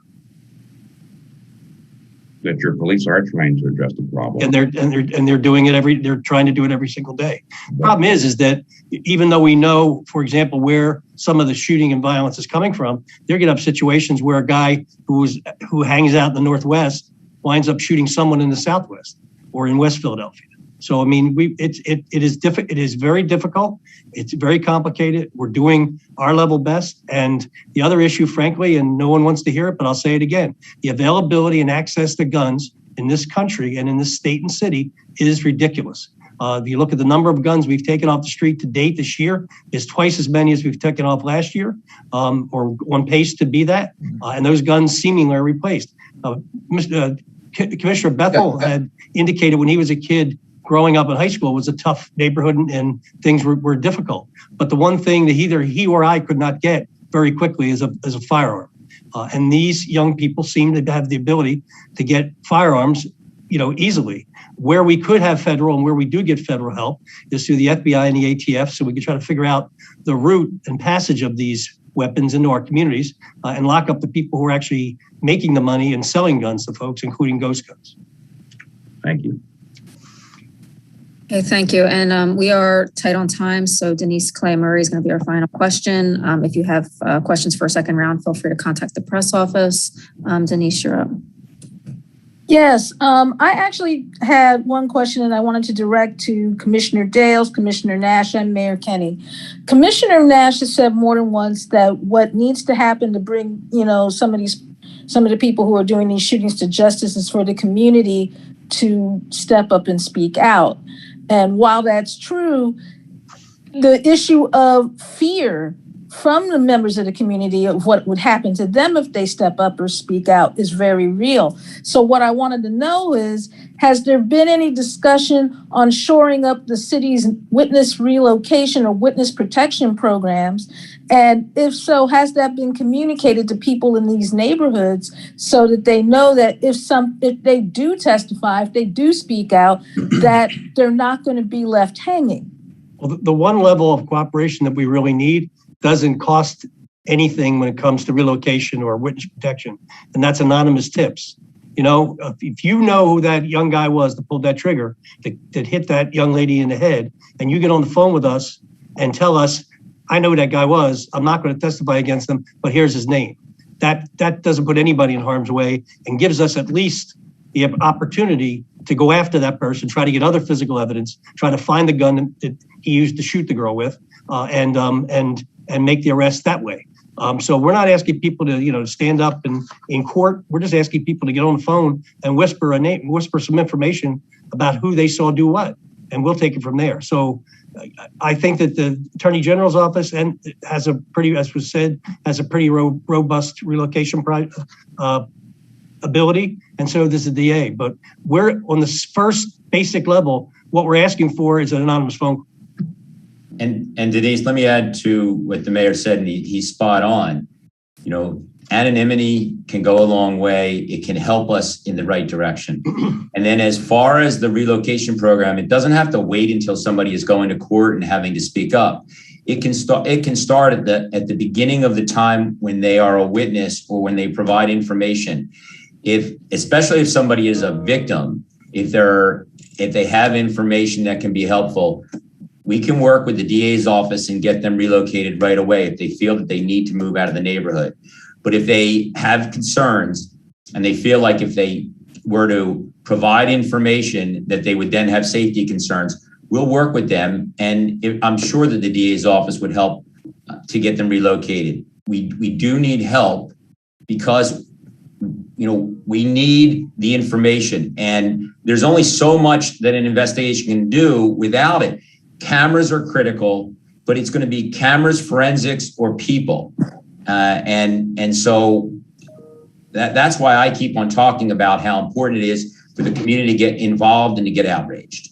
P: That your police are trained to address the problem,
B: and they're doing it they're trying to do it every single day. The problem is that even though we know, for example, where some of the shooting and violence is coming from, they're getting up situations where a guy who hangs out in the Northwest winds up shooting someone in the Southwest or in West Philadelphia. So I mean, it is very difficult. It's very complicated. We're doing our level best. And the other issue, frankly, and no one wants to hear it, but I'll say it again, the availability and access to guns in this country and in this state and city is ridiculous. If you look at the number of guns we've taken off the street to date this year, is twice as many as we've taken off last year, or on pace to be that. And those guns seemingly are replaced. Commissioner Bethel had indicated when he was a kid, growing up in high school was a tough neighborhood and things were difficult. But the one thing that either he or I could not get very quickly is a firearm. And these young people seem to have the ability to get firearms, easily. Where we could have federal and where we do get federal help is through the FBI and the ATF, so we can try to figure out the route and passage of these weapons into our communities and lock up the people who are actually making the money and selling guns to folks, including ghost guns.
P: Thank you.
A: Okay, thank you. And we are tight on time, so Denise Clay Murray is going to be our final question. If you have questions for a second round, feel free to contact the press office. Denise, you're up.
Q: Yes, I actually had one question that I wanted to direct to Commissioner Dales, Commissioner Nash, and Mayor Kenny. Commissioner Nash has said more than once that what needs to happen to bring, some of the people who are doing these shootings to justice is for the community to step up and speak out. And while that's true, the issue of fear from the members of the community of what would happen to them if they step up or speak out is very real. So what I wanted to know is, has there been any discussion on shoring up the city's witness relocation or witness protection programs? And if so, has that been communicated to people in these neighborhoods so that they know that if they do testify, if they do speak out, that they're not going to be left hanging?
B: Well, the one level of cooperation that we really need doesn't cost anything when it comes to relocation or witness protection, and that's anonymous tips. If you know who that young guy was that pulled that trigger, that hit that young lady in the head, and you get on the phone with us and tell us, I know who that guy was, I'm not going to testify against him, but here's his name. That doesn't put anybody in harm's way and gives us at least the opportunity to go after that person, try to get other physical evidence, try to find the gun that he used to shoot the girl with, and make the arrest that way. So we're not asking people to stand up in court. We're just asking people to get on the phone and whisper some information about who they saw do what, and we'll take it from there. So I think that the Attorney General's office has a pretty robust relocation ability, and so does the DA. But we're on this first basic level. What we're asking for is an anonymous phone call.
F: And Denise, let me add to what the mayor said, and he's spot on. Anonymity can go a long way. It can help us in the right direction. And then as far as the relocation program, it doesn't have to wait until somebody is going to court and having to speak up. It can start at the beginning of the time when they are a witness or when they provide information. Especially if somebody is a victim, if they have information that can be helpful, we can work with the DA's office and get them relocated right away if they feel that they need to move out of the neighborhood. But if they have concerns and they feel like if they were to provide information that they would then have safety concerns, we'll work with them. And I'm sure that the DA's office would help to get them relocated. We do need help because we need the information, and there's only so much that an investigation can do without it. Cameras are critical, but it's going to be cameras, forensics, or people. And so that's why I keep on talking about how important it is for the community to get involved and to get outraged.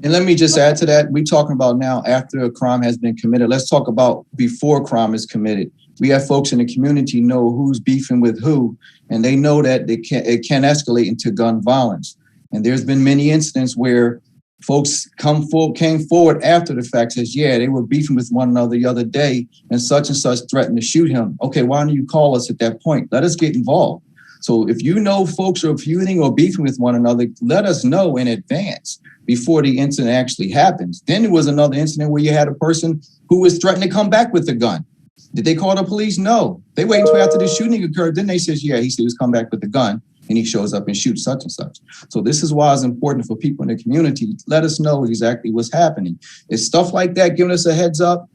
E: And let me just add to that. We're talking about now after a crime has been committed. Let's talk about before crime is committed. We have folks in the community know who's beefing with who, and they know that it can escalate into gun violence. And there's been many incidents where folks came forward after the fact, says, yeah, they were beefing with one another the other day and such threatened to shoot him. Okay, why don't you call us at that point? Let us get involved. So if you know folks are feuding or beefing with one another, let us know in advance before the incident actually happens. Then there was another incident where you had a person who was threatening to come back with the gun. Did they call the police? No. They waited until after the shooting occurred. Then they says, yeah, he said he was come back with the gun. And he shows up and shoots such and such. So this is why it's important for people in the community to let us know exactly what's happening. It's stuff like that giving us a heads up.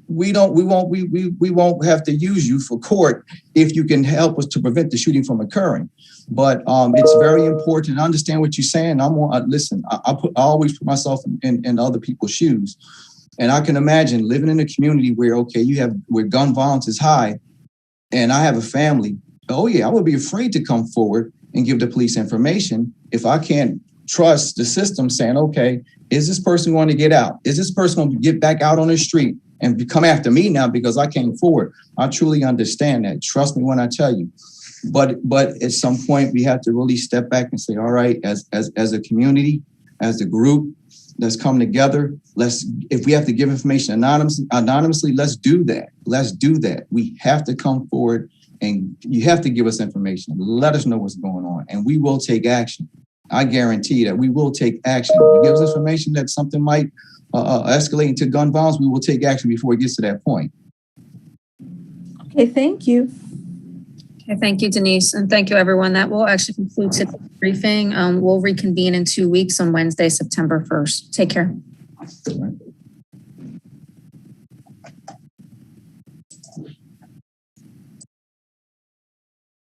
E: We won't have to use you for court if you can help us to prevent the shooting from occurring. But it's very important. I understand what you're saying. Listen. I always put myself in other people's shoes, and I can imagine living in a community where where gun violence is high, and I have a family. Oh yeah, I would be afraid to come forward and give the police information if I can't trust the system saying, okay, is this person going to get out? Is this person going to get back out on the street and come after me now because I came forward? I truly understand that. Trust me when I tell you. But at some point we have to really step back and say, all right, as a community, as a group, let's come together. If we have to give information anonymously, let's do that. Let's do that. We have to come forward. And you have to give us information. Let us know what's going on, and we will take action. I guarantee that we will take action. If it gives us information that something might escalate into gun violence, we will take action before it gets to that point.
Q: Okay, thank you.
A: Okay, thank you, Denise. And thank you, everyone. That will actually conclude today's briefing. We'll reconvene in 2 weeks on Wednesday, September 1st. Take care.
E: All right.